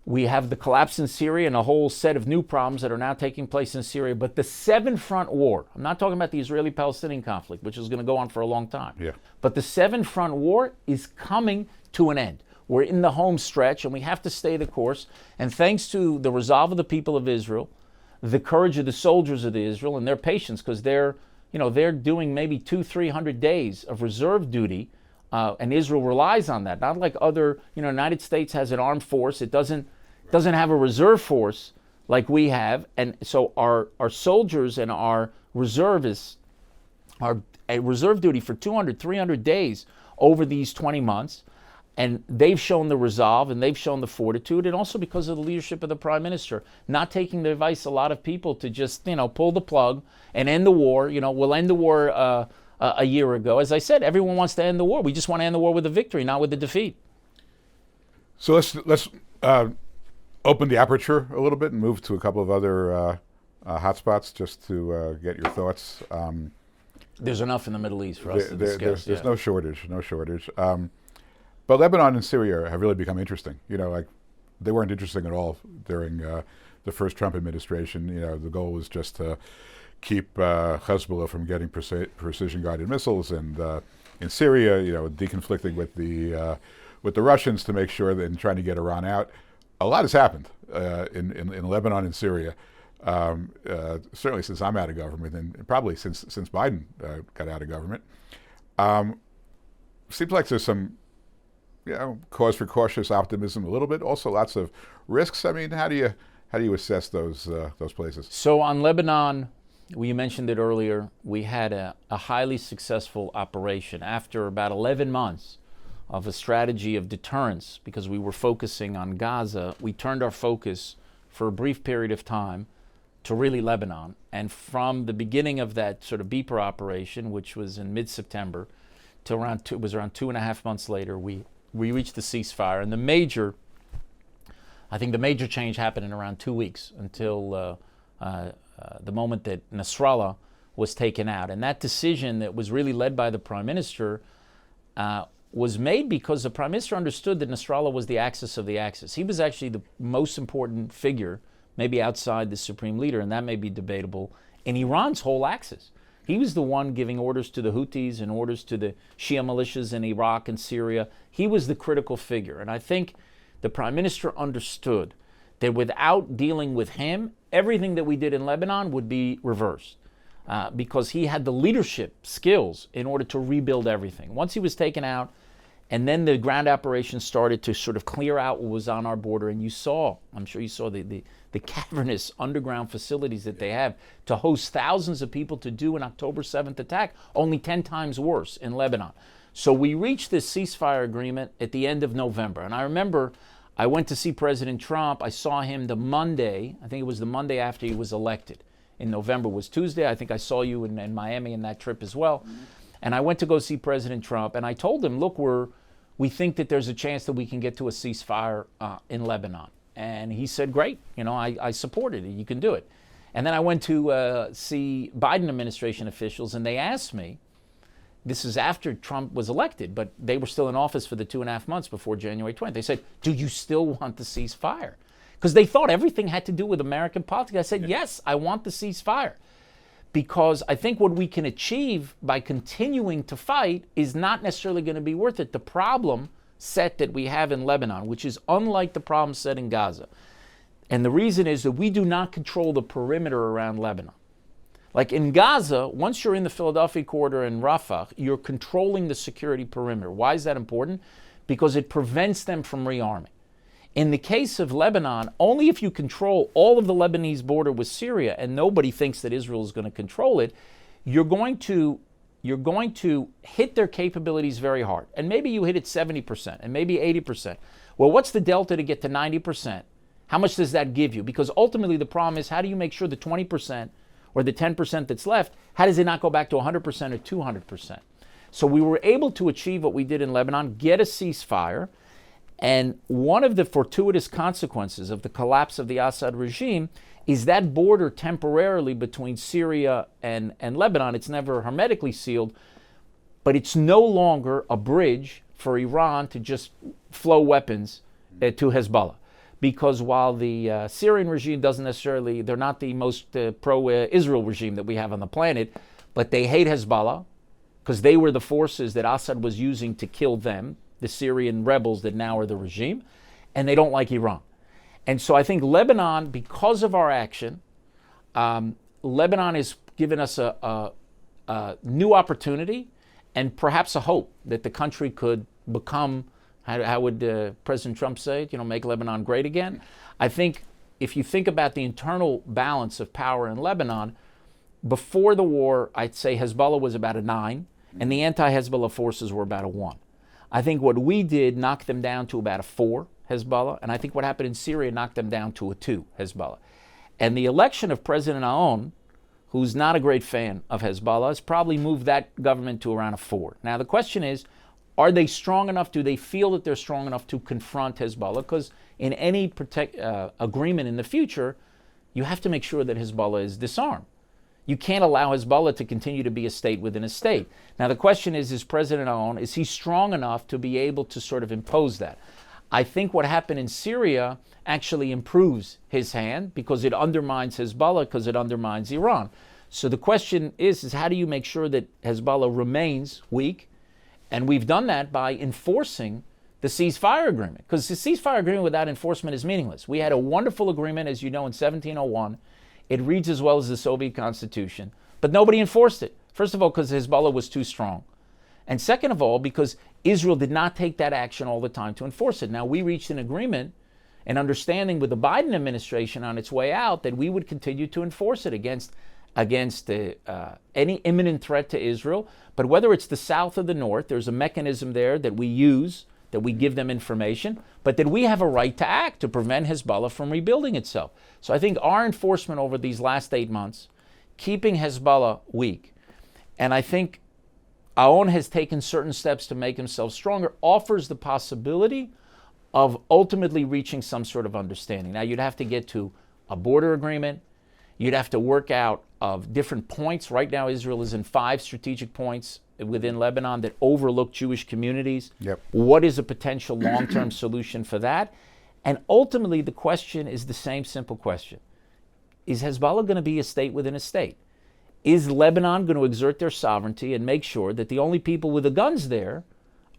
We have the collapse in Syria and a whole set of new problems that are now taking place in Syria. But the seven-front war, I'm not talking about the Israeli-Palestinian conflict, which is going to go on for a long time. Yeah. But the seven-front war is coming to an end. We're in the home stretch, and we have to stay the course. And thanks to the resolve of the people of Israel, the courage of the soldiers of Israel, and their patience, because they're doing maybe 200-300 days of reserve duty, and Israel relies on that. Not like other, United States has an armed force. It doesn't have a reserve force like we have. And so our soldiers and our reservists are a reserve duty for 200-300 days over these 20 months. And they've shown the resolve and they've shown the fortitude, and also because of the leadership of the Prime Minister, not taking the advice of a lot of people to just, pull the plug and end the war. We'll end the war a year ago. As I said, everyone wants to end the war. We just want to end the war with a victory, not with a defeat. So let's open the aperture a little bit and move to a couple of other hotspots just to get your thoughts. There's enough in the Middle East for us to discuss. There's no shortage. But Lebanon and Syria have really become interesting. They weren't interesting at all during the first Trump administration. The goal was just to keep Hezbollah from getting precision-guided missiles, and in Syria, deconflicting with the Russians to make sure that, and trying to get Iran out. A lot has happened in Lebanon and Syria. Certainly since I'm out of government, and probably since Biden got out of government. Seems like there's some cause for cautious optimism a little bit. Also, lots of risks. I mean, how do you assess those places? So on Lebanon, you mentioned it earlier, we had a highly successful operation after about 11 months of a strategy of deterrence because we were focusing on Gaza. We turned our focus for a brief period of time to really Lebanon. And from the beginning of that sort of beeper operation, which was in mid-September, to around 2.5 months later, we reached the ceasefire. And I think the major change happened in around 2 weeks until the moment that Nasrallah was taken out. And that decision that was really led by the Prime Minister was made because the Prime Minister understood that Nasrallah was the axis of the axis. He was actually the most important figure, maybe outside the supreme leader, and that may be debatable, in Iran's whole axis. He was the one giving orders to the Houthis and orders to the Shia militias in Iraq and Syria. He was the critical figure. And I think the Prime Minister understood that without dealing with him, everything that we did in Lebanon would be reversed because he had the leadership skills in order to rebuild everything. Once he was taken out, and then the ground operations started to sort of clear out what was on our border, and I'm sure you saw the cavernous underground facilities that they have to host thousands of people to do an October 7th attack, only 10 times worse in Lebanon. So we reached this ceasefire agreement at the end of November, and I remember I went to see President Trump. I saw him the Monday, I think it was the Monday after he was elected. In November was Tuesday. I think I saw you in Miami in that trip as well. Mm-hmm. And I went to go see President Trump, and I told him, look, we think that there's a chance that we can get to a ceasefire in Lebanon. And he said, great, I supported it, you can do it. And then I went to see Biden administration officials, and they asked me, this is after Trump was elected, but they were still in office for the 2.5 months before January 20th. They said, do you still want the ceasefire? Because they thought everything had to do with American politics. I said, yes, I want the ceasefire. Because I think what we can achieve by continuing to fight is not necessarily going to be worth it. The problem set that we have in Lebanon, which is unlike the problem set in Gaza, and the reason is that we do not control the perimeter around Lebanon. Like in Gaza, once you're in the Philadelphia corridor and Rafah, you're controlling the security perimeter. Why is that important? Because it prevents them from rearming. In the case of Lebanon, only if you control all of the Lebanese border with Syria, and nobody thinks that Israel is going to control it, you're going to hit their capabilities very hard. And maybe you hit it 70% and maybe 80%. Well, what's the delta to get to 90%? How much does that give you? Because ultimately the problem is, how do you make sure the 20% or the 10% that's left, how does it not go back to 100% or 200%? So we were able to achieve what we did in Lebanon, get a ceasefire. And one of the fortuitous consequences of the collapse of the Assad regime is that border temporarily between Syria and Lebanon, it's never hermetically sealed, but it's no longer a bridge for Iran to just flow weapons to Hezbollah. Because while the Syrian regime doesn't necessarily, they're not the most pro-Israel regime that we have on the planet, but they hate Hezbollah because they were the forces that Assad was using to kill them, the Syrian rebels that now are the regime, and they don't like Iran. And so I think Lebanon, because of our action, Lebanon has given us a new opportunity and perhaps a hope that the country could become, how would President Trump say it, make Lebanon great again? I think if you think about the internal balance of power in Lebanon, before the war, I'd say Hezbollah was about a 9, and the anti-Hezbollah forces were about a 1. I think what we did knocked them down to about a 4, Hezbollah, and I think what happened in Syria knocked them down to a 2, Hezbollah. And the election of President Aoun, who's not a great fan of Hezbollah, has probably moved that government to around a 4. Now the question is, are they strong enough? Do they feel that they're strong enough to confront Hezbollah? Because in any agreement in the future, you have to make sure that Hezbollah is disarmed. You can't allow Hezbollah to continue to be a state within a state. Now the question is President Aoun, is he strong enough to be able to sort of impose that? I think what happened in Syria actually improves his hand because it undermines Hezbollah, because it undermines Iran. So the question is how do you make sure that Hezbollah remains weak? And we've done that by enforcing the ceasefire agreement, because the ceasefire agreement without enforcement is meaningless. We had a wonderful agreement, as you know, in 1701. It reads as well as the Soviet Constitution, but nobody enforced it. First of all, because Hezbollah was too strong. And second of all, because Israel did not take that action all the time to enforce it. Now, we reached an agreement, an understanding with the Biden administration on its way out that we would continue to enforce it against any imminent threat to Israel. But whether it's the south or the north, there's a mechanism there that we use, that we give them information, but that we have a right to act to prevent Hezbollah from rebuilding itself. So I think our enforcement over these last 8 months, keeping Hezbollah weak, and I think Aoun has taken certain steps to make himself stronger, offers the possibility of ultimately reaching some sort of understanding. Now, you'd have to get to a border agreement. You'd have to work out of different points. Right now, Israel is in 5 strategic points within Lebanon that overlook Jewish communities. Yep. What is a potential long-term solution for that? And ultimately, the question is the same simple question. Is Hezbollah going to be a state within a state? Is Lebanon going to exert their sovereignty and make sure that the only people with the guns there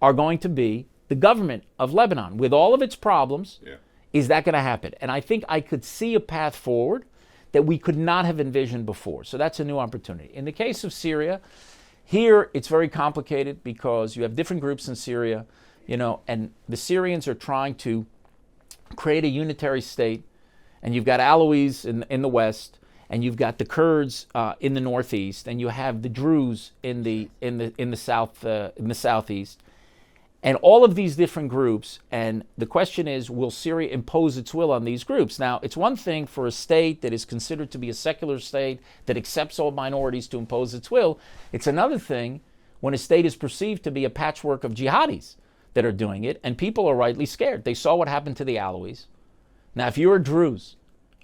are going to be the government of Lebanon with all of its problems? Yeah. Is that going to happen? And I think I could see a path forward that we could not have envisioned before. So that's a new opportunity. In the case of Syria, here it's very complicated because you have different groups in Syria, and the Syrians are trying to create a unitary state, and you've got Alawites in the west, and you've got the Kurds in the northeast, and you have the Druze in the southeast, and all of these different groups. And the question is, will Syria impose its will on these groups? Now, it's one thing for a state that is considered to be a secular state that accepts all minorities to impose its will. It's another thing when a state is perceived to be a patchwork of jihadis that are doing it, and people are rightly scared. They saw what happened to the Alawites. Now, if you're a Druze,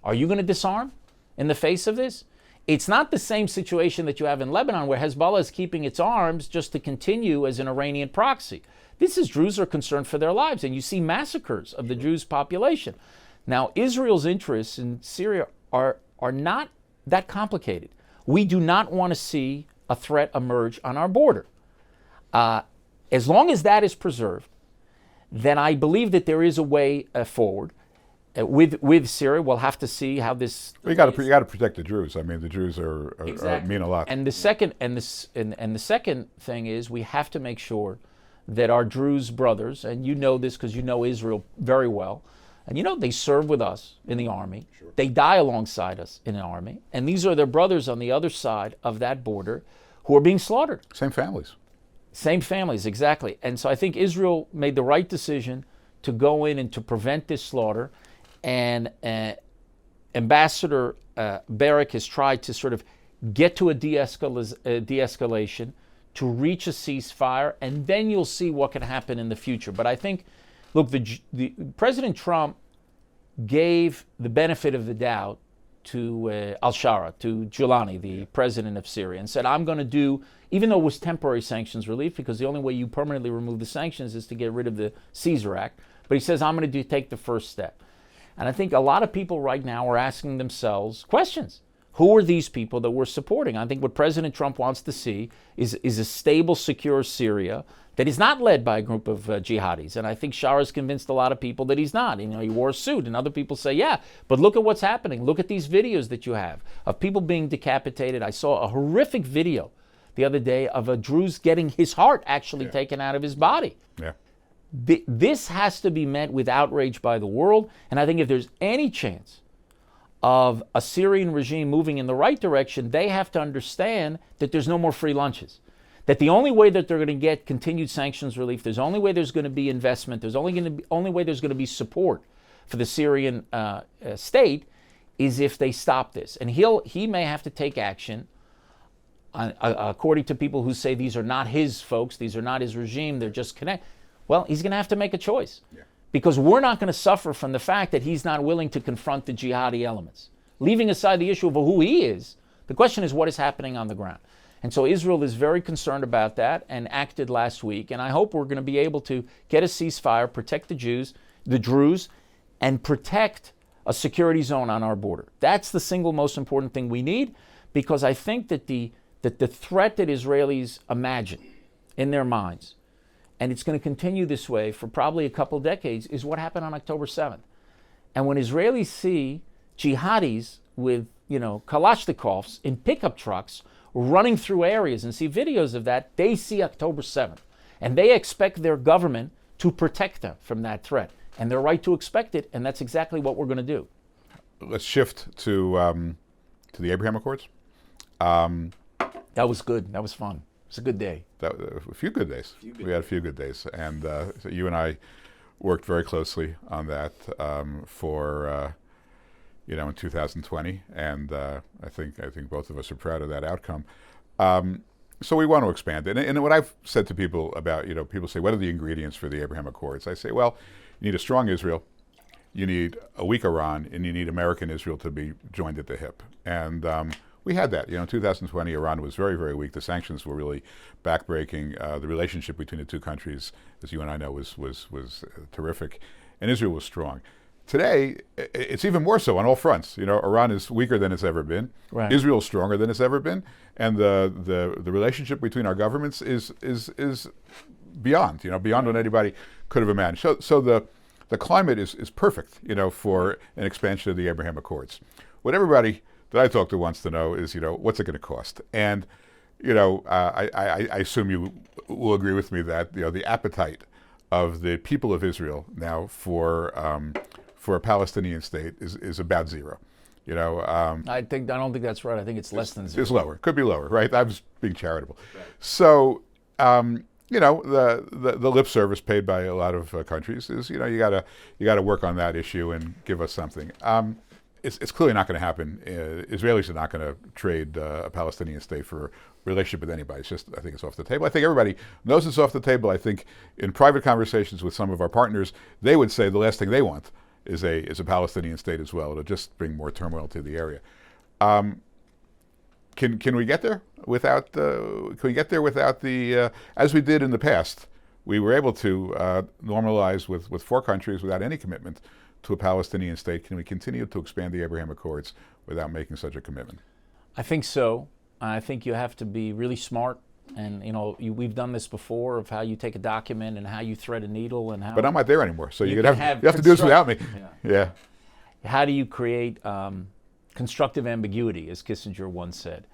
are you going to disarm in the face of this? It's not the same situation that you have in Lebanon where Hezbollah is keeping its arms just to continue as an Iranian proxy. This is Druze are concerned for their lives, and you see massacres of the Druze population. Now, Israel's interests in Syria are not that complicated. We do not want to see a threat emerge on our border. As long as that is preserved, then I believe that there is a way forward. With Syria, we'll have to see how this. Well, you got to protect the Druze. I mean, the Druze mean a lot. And the second thing is we have to make sure that our Druze brothers, and you know this because you know Israel very well, and they serve with us in the army. Sure. They die alongside us in the army, and these are their brothers on the other side of that border who are being slaughtered. Same families. Same families, exactly. And so I think Israel made the right decision to go in and to prevent this slaughter. And Ambassador Barak has tried to sort of get to a de-escalation, to reach a ceasefire, and then you'll see what can happen in the future. But I think, look, the President Trump gave the benefit of the doubt to al-Shara, to Giuliani, the president of Syria, and said, I'm going to do, even though it was temporary sanctions relief, because the only way you permanently remove the sanctions is to get rid of the Caesar Act, but he says, I'm going to take the first step. And I think a lot of people right now are asking themselves questions. Who are these people that we're supporting? I think what President Trump wants to see is a stable, secure Syria that is not led by a group of jihadis. And I think Shara's convinced a lot of people that he's not. He wore a suit, and other people say, yeah, but look at what's happening. Look at these videos that you have of people being decapitated. I saw a horrific video the other day of a Druze getting his heart actually taken out of his body. Yeah. This has to be met with outrage by the world, and I think if there's any chance of a Syrian regime moving in the right direction, they have to understand that there's no more free lunches. That the only way that they're going to get continued sanctions relief, there's only way there's going to be investment, there's only way there's going to be support for the Syrian state is if they stop this. And he may have to take action, according to people who say these are not his folks, these are not his regime, they're just connected. Well, he's going to have to make a choice because we're not going to suffer from the fact that he's not willing to confront the jihadi elements. Leaving aside the issue of who he is, the question is what is happening on the ground. And so Israel is very concerned about that and acted last week. And I hope we're going to be able to get a ceasefire, protect the Druze, and protect a security zone on our border. That's the single most important thing we need, because I think that the threat that Israelis imagine in their minds, and it's going to continue this way for probably a couple decades, is what happened on October 7th. And when Israelis see jihadis with Kalashnikovs in pickup trucks running through areas and see videos of that, they see October 7th. And they expect their government to protect them from that threat. And they're right to expect it, and that's exactly what we're going to do. Let's shift to the Abraham Accords. That was good. That was fun. It was a good day. A few good days. We had a few good days. And so you and I worked very closely on that in 2020. And I think both of us are proud of that outcome. So we want to expand it. And what I've said to people about, people say, what are the ingredients for the Abraham Accords? I say, well, you need a strong Israel, you need a weak Iran, and you need American Israel to be joined at the hip. And we had that. In 2020, Iran was very, very weak. The sanctions were really backbreaking. The relationship between the two countries, as you and I know, was terrific. And Israel was strong. Today, it's even more so on all fronts. Iran is weaker than it's ever been. Right. Israel is stronger than it's ever been. And the relationship between our governments is beyond what anybody could have imagined. So the climate is perfect, for an expansion of the Abraham Accords. What everybody that I talked to wants to know is, what's it going to cost? And, I assume you will agree with me that, the appetite of the people of Israel now for a Palestinian state is about zero. I don't think that's right. I think it's less than zero. It's lower. Could be lower, right? I was being charitable. Right. So, the lip service paid by a lot of countries is, you gotta work on that issue and give us something. It's clearly not going to happen. Israelis are not going to trade a Palestinian state for a relationship with anybody. I think it's off the table. I think everybody knows it's off the table. I think in private conversations with some of our partners, they would say the last thing they want is a Palestinian state as well. It'll just bring more turmoil to the area. Can we get there without the as we did in the past? We were able to normalize with 4 countries without any commitment to a Palestinian state. Can we continue to expand the Abraham Accords without making such a commitment? I think so. I think you have to be really smart. And we've done this before of how you take a document and how you thread a needle and how. But I'm not there anymore, so you have to do this without me. Yeah. How do you create constructive ambiguity, as Kissinger once said?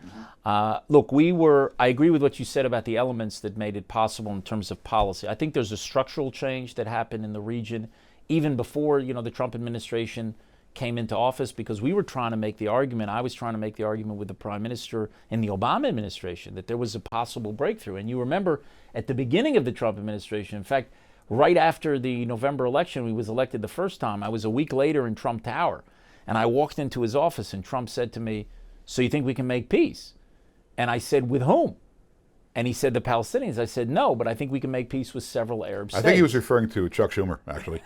Look, I agree with what you said about the elements that made it possible in terms of policy. I think there's a structural change that happened in the region even before the Trump administration came into office, because we were trying to make the argument, I was trying to make the argument with the Prime Minister in the Obama administration that there was a possible breakthrough. And you remember at the beginning of the Trump administration, in fact, right after the November election, he was elected the first time, I was a week later in Trump Tower, and I walked into his office and Trump said to me, "So you think we can make peace?" And I said, "With whom?" And he said, "The Palestinians." I said, "No, but I think we can make peace with several Arab states." I think he was referring to Chuck Schumer, actually.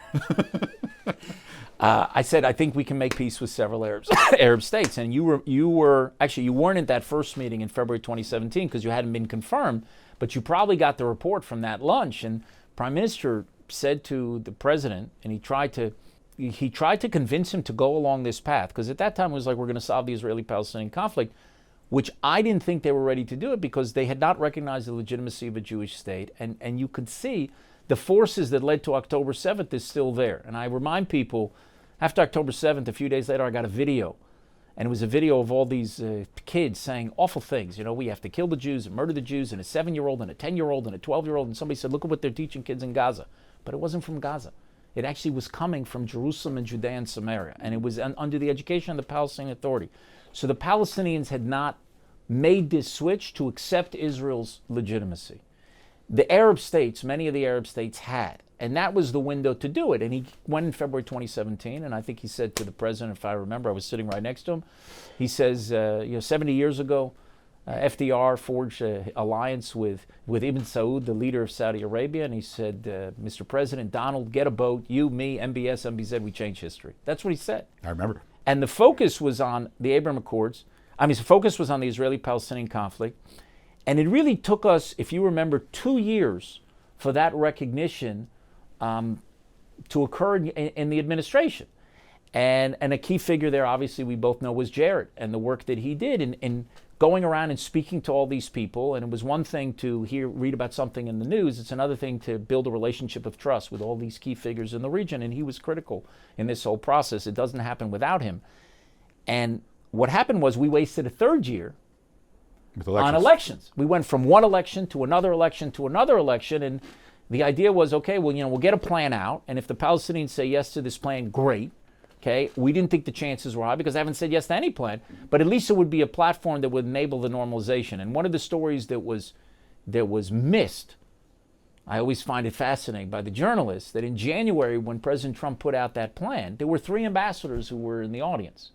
I said, "I think we can make peace with several Arab states." And you weren't at that first meeting in February 2017 because you hadn't been confirmed, but you probably got the report from that lunch. And Prime Minister said to the president, and he tried to convince him to go along this path, because at that time it was like, we're going to solve the Israeli-Palestinian conflict, which I didn't think they were ready to do it because they had not recognized the legitimacy of a Jewish state. And you could see the forces that led to October 7th is still there. And I remind people, after October 7th, a few days later, I got a video. And it was a video of all these kids saying awful things. We have to kill the Jews and murder the Jews, and a 7-year-old and a 10-year-old and a 12-year-old. And somebody said, look at what they're teaching kids in Gaza. But it wasn't from Gaza. It actually was coming from Jerusalem and Judea and Samaria. And it was under the education of the Palestinian Authority. So the Palestinians had not made this switch to accept Israel's legitimacy. The Arab states, many of the Arab states had. And that was the window to do it. And he went in February 2017, and I think he said to the president, if I remember, I was sitting right next to him, he says, 70 years ago, FDR forged an alliance with Ibn Saud, the leader of Saudi Arabia, and he said, Mr. President, Donald, get a boat, you, me, MBS, MBZ, we change history. That's what he said. I remember. And the focus was on the Abraham Accords. The focus was on the Israeli-Palestinian conflict. And it really took us, if you remember, 2 years for that recognition to occur in the administration. And a key figure there, obviously, we both know, was Jared and the work that he did in going around and speaking to all these people. And it was one thing to read about something in the news. It's another thing to build a relationship of trust with all these key figures in the region. And he was critical in this whole process. It doesn't happen without him. And what happened was we wasted a third year With on elections. We went from one election to another election to another election, and the idea was, okay, well, we'll get a plan out, and if the Palestinians say yes to this plan, great. Okay, we didn't think the chances were high because they haven't said yes to any plan, but at least it would be a platform that would enable the normalization. And one of the stories that was missed, I always find it fascinating, by the journalists, that in January when President Trump put out that plan, there were 3 ambassadors who were in the audience.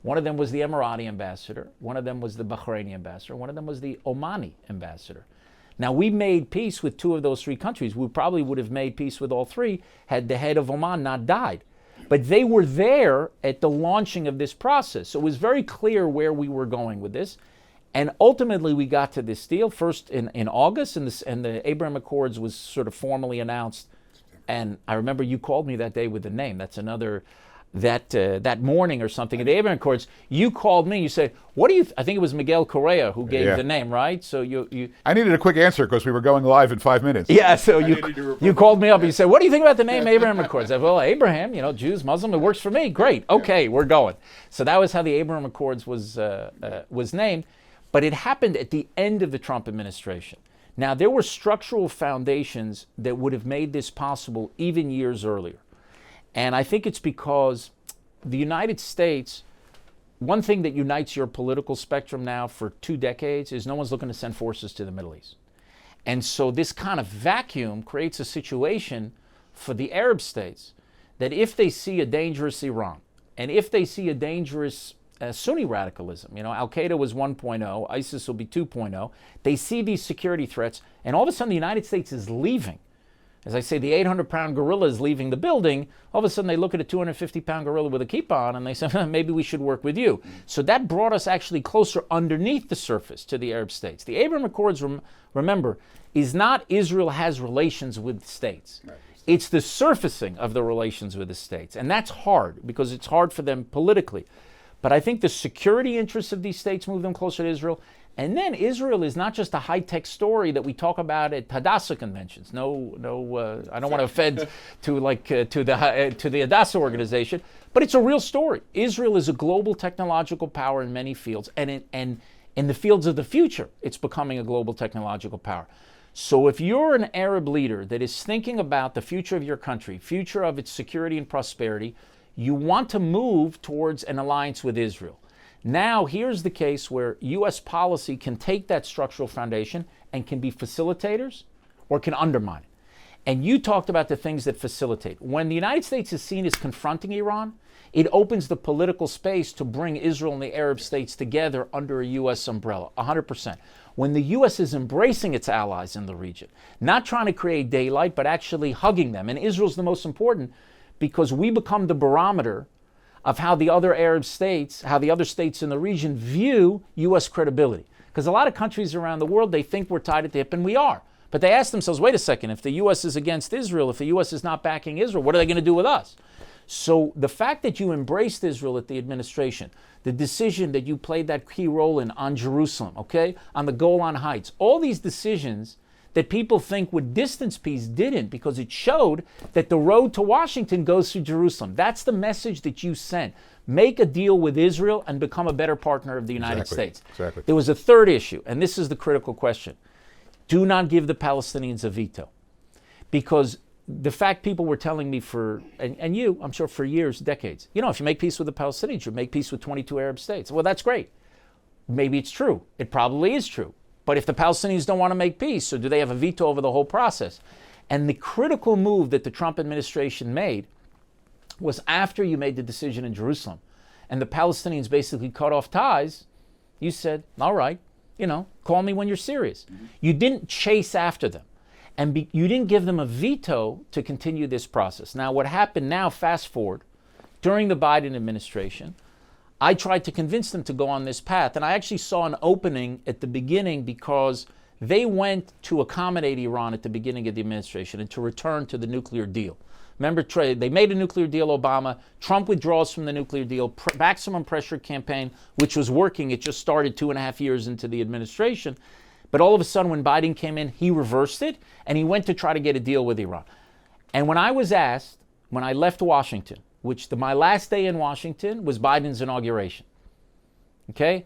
One of them was the Emirati ambassador, one of them was the Bahraini ambassador, one of them was the Omani ambassador. Now, we made peace with 2 of those 3 countries. We probably would have made peace with all 3 had the head of Oman not died. But they were there at the launching of this process. So it was very clear where we were going with this. And ultimately, we got to this deal first in August, and the Abraham Accords was sort of formally announced. And I remember you called me that day with the name. That's another, that morning or something, at the Abraham Accords, you called me, you said, what do you, I think it was Miguel Correa who gave the name, right? So you I needed a quick answer because we were going live in 5 minutes. Yeah, so you called me up and you said, what do you think about the name Abraham Accords? I said, well, Abraham, Jews, Muslim, it works for me. Great, okay, we're going. So that was how the Abraham Accords was named, but it happened at the end of the Trump administration. Now, there were structural foundations that would have made this possible even years earlier. And I think it's because the United States, one thing that unites your political spectrum now for 2 decades is no one's looking to send forces to the Middle East. And so this kind of vacuum creates a situation for the Arab states that if they see a dangerous Iran, and if they see a dangerous Sunni radicalism, Al-Qaeda was 1.0, ISIS will be 2.0, they see these security threats, and all of a sudden the United States is leaving. As I say, the 800-pound gorilla is leaving the building. All of a sudden, they look at a 250-pound gorilla with a kippah on, and they say, maybe we should work with you. So that brought us actually closer underneath the surface to the Arab states. The Abraham Accords, remember, is not Israel has relations with states. Right. It's the surfacing of the relations with the states. And that's hard, because it's hard for them politically. But I think the security interests of these states move them closer to Israel. And then Israel is not just a high-tech story that we talk about at Hadassah conventions. I don't want to offend to the Hadassah organization, but it's a real story. Israel is a global technological power in many fields, and in the fields of the future, it's becoming a global technological power. So if you're an Arab leader that is thinking about the future of your country, future of its security and prosperity, you want to move towards an alliance with Israel. Now, here's the case where U.S. policy can take that structural foundation and can be facilitators or can undermine it. And you talked about the things that facilitate. When the United States is seen as confronting Iran, it opens the political space to bring Israel and the Arab states together under a U.S. umbrella, 100%. When the U.S. is embracing its allies in the region, not trying to create daylight, but actually hugging them. And Israel's the most important because we become the barometer of how the other Arab states, how the other states in the region view U.S. credibility. Because a lot of countries around the world, they think we're tied at the hip, and we are. But they ask themselves, wait a second, if the U.S. is against Israel, if the U.S. is not backing Israel, what are they going to do with us? So the fact that you embraced Israel at the administration, the decision that you played that key role in on Jerusalem, okay, on the Golan Heights, all these decisions that people think would distance peace didn't, because it showed that the road to Washington goes through Jerusalem. That's the message that you sent. Make a deal with Israel and become a better partner of the United States. Exactly. There was a third issue, and this is the critical question. Do not give the Palestinians a veto. Because the fact people were telling me and you, I'm sure for years, decades, if you make peace with the Palestinians, you make peace with 22 Arab states. Well, that's great. Maybe it's true. It probably is true. But if the Palestinians don't want to make peace, so do they have a veto over the whole process? And the critical move that the Trump administration made was after you made the decision in Jerusalem and the Palestinians basically cut off ties, you said, all right, call me when you're serious. Mm-hmm. You didn't chase after them. And you didn't give them a veto to continue this process. Now, what happened now, fast forward, during the Biden administration, I tried to convince them to go on this path. And I actually saw an opening at the beginning because they went to accommodate Iran at the beginning of the administration and to return to the nuclear deal. Remember, they made a nuclear deal, Obama. Trump withdraws from the nuclear deal, maximum pressure campaign, which was working. It just started 2.5 years into the administration. But all of a sudden, when Biden came in, he reversed it, and he went to try to get a deal with Iran. And when I was asked, when I left Washington, my last day in Washington was Biden's inauguration. Okay?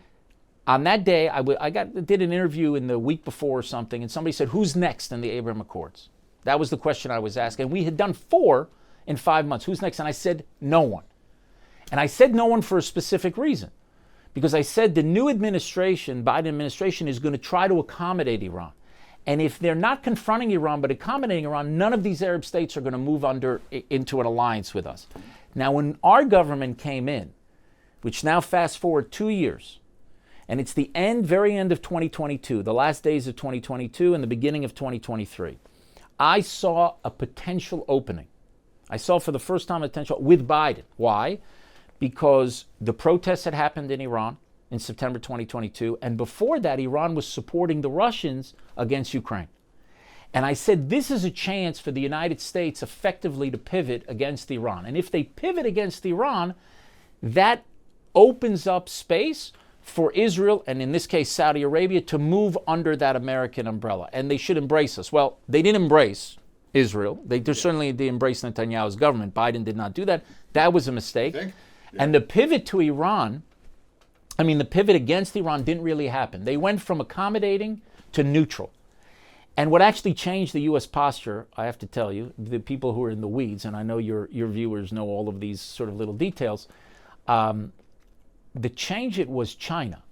On that day, I did an interview in the week before or something, and somebody said, who's next in the Abraham Accords? That was the question I was asking. We had done 4 in 5 months. Who's next? And I said, no one. And I said no one for a specific reason. Because I said the new administration, Biden administration, is going to try to accommodate Iran. And if they're not confronting Iran but accommodating Iran, none of these Arab states are going to move into an alliance with us. Now, when our government came in, which now fast forward 2 years, and it's the very end of 2022, the last days of 2022 and the beginning of 2023, I saw a potential opening. I saw for the first time a potential with Biden. Why? Because the protests had happened in Iran in September 2022, and before that, Iran was supporting the Russians against Ukraine. And I said, this is a chance for the United States effectively to pivot against Iran. And if they pivot against Iran, that opens up space for Israel, and in this case, Saudi Arabia, to move under that American umbrella. And they should embrace us. Well, they didn't embrace Israel. They certainly did embrace Netanyahu's government. Biden did not do that. That was a mistake. And the pivot to Iran, the pivot against Iran didn't really happen. They went from accommodating to neutral. And what actually changed the U.S. posture, I have to tell you, the people who are in the weeds, and I know your viewers know all of these sort of little details, the change it was China,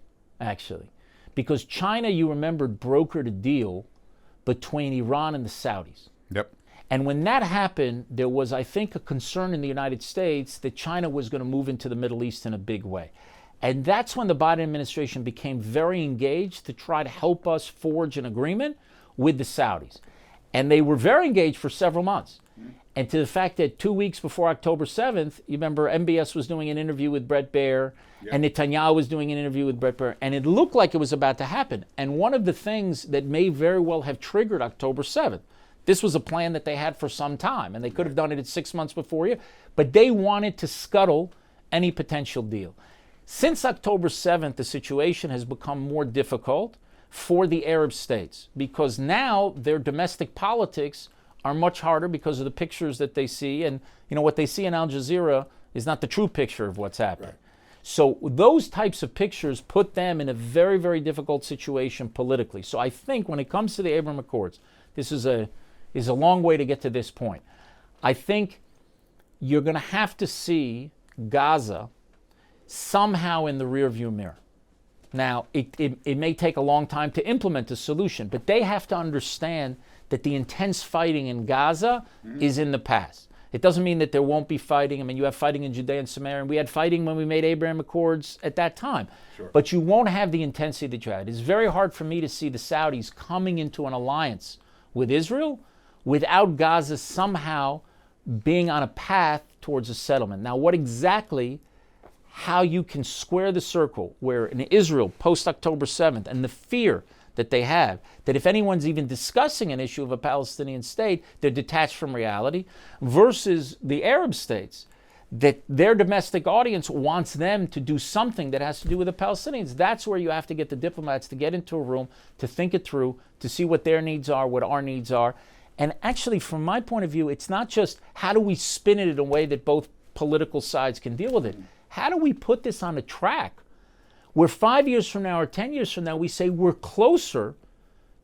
actually. Because China, you remember, brokered a deal between Iran and the Saudis. Yep. And when that happened, there was, I think, a concern in the United States that China was going to move into the Middle East in a big way. And that's when the Biden administration became very engaged to try to help us forge an agreement with the Saudis. And they were very engaged for several months. And to the fact that 2 weeks before October 7th, you remember MBS was doing an interview with Bret Baier, and Netanyahu was doing an interview with Bret Baier, and it looked like it was about to happen. And one of the things that may very well have triggered October 7th, this was a plan that they had for some time, and they could have done it at 6 months before you, but they wanted to scuttle any potential deal. Since October 7th, the situation has become more difficult for the Arab states because now their domestic politics are much harder because of the pictures that they see. And, what they see in Al Jazeera is not the true picture of what's happening. Right. So those types of pictures put them in a very, very difficult situation politically. So I think when it comes to the Abraham Accords, this is a long way to get to this point. I think you're going to have to see Gaza somehow in the rearview mirror. Now, it may take a long time to implement a solution, but they have to understand that the intense fighting in Gaza is in the past. It doesn't mean that there won't be fighting. You have fighting in Judea and Samaria, and we had fighting when we made Abraham Accords at that time. Sure. But you won't have the intensity that you had. It's very hard for me to see the Saudis coming into an alliance with Israel without Gaza somehow being on a path towards a settlement. Now, how you can square the circle where in Israel post-October 7th and the fear that they have, that if anyone's even discussing an issue of a Palestinian state, they're detached from reality, versus the Arab states, that their domestic audience wants them to do something that has to do with the Palestinians. That's where you have to get the diplomats to get into a room, to think it through, to see what their needs are, what our needs are. And actually, from my point of view, it's not just how do we spin it in a way that both political sides can deal with it. How do we put this on a track where 5 years from now or 10 years from now, we say we're closer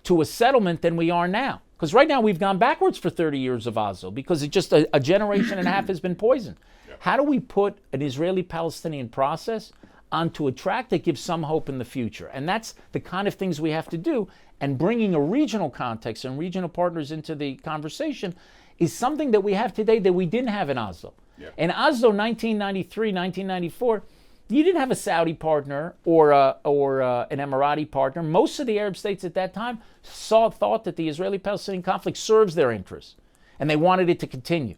to a settlement than we are now? Because right now we've gone backwards for 30 years of Oslo because it's just a generation and a half has been poisoned. Yeah. How do we put an Israeli-Palestinian process onto a track that gives some hope in the future? And that's the kind of things we have to do. And bringing a regional context and regional partners into the conversation is something that we have today that we didn't have in Oslo. Yeah. In Oslo, 1993, 1994, you didn't have a Saudi partner or an Emirati partner. Most of the Arab states at that time thought that the Israeli-Palestinian conflict serves their interests, and they wanted it to continue.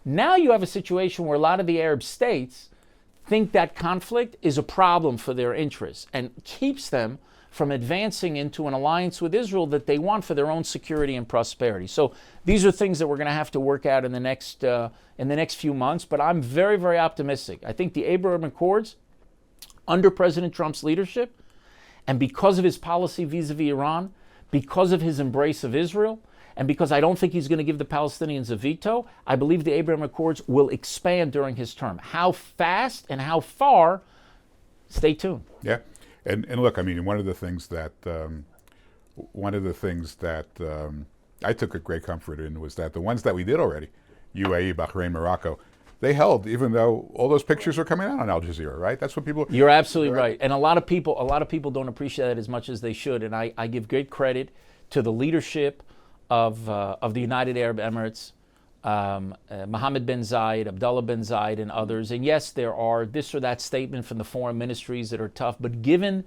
Now you have a situation where a lot of the Arab states think that conflict is a problem for their interests and keeps them from advancing into an alliance with Israel that they want for their own security and prosperity. So these are things that we're going to have to work out in the next few months, but I'm very, very optimistic. I think the Abraham Accords, under President Trump's leadership, and because of his policy vis-a-vis Iran, because of his embrace of Israel, and because I don't think he's going to give the Palestinians a veto, I believe the Abraham Accords will expand during his term. How fast and how far Stay tuned. Yeah, and look, I mean, one of the things that I took a great comfort in was that the ones that we did already, UAE, Bahrain, Morocco, they held, even though all those pictures are coming out on Al Jazeera, right? That's what people. You're absolutely right, and a lot of people don't appreciate that as much as they should. And I give great credit to the leadership of the United Arab Emirates, Mohammed bin Zayed, Abdullah bin Zayed, and others. And yes, there are this or that statement from the foreign ministries that are tough, but given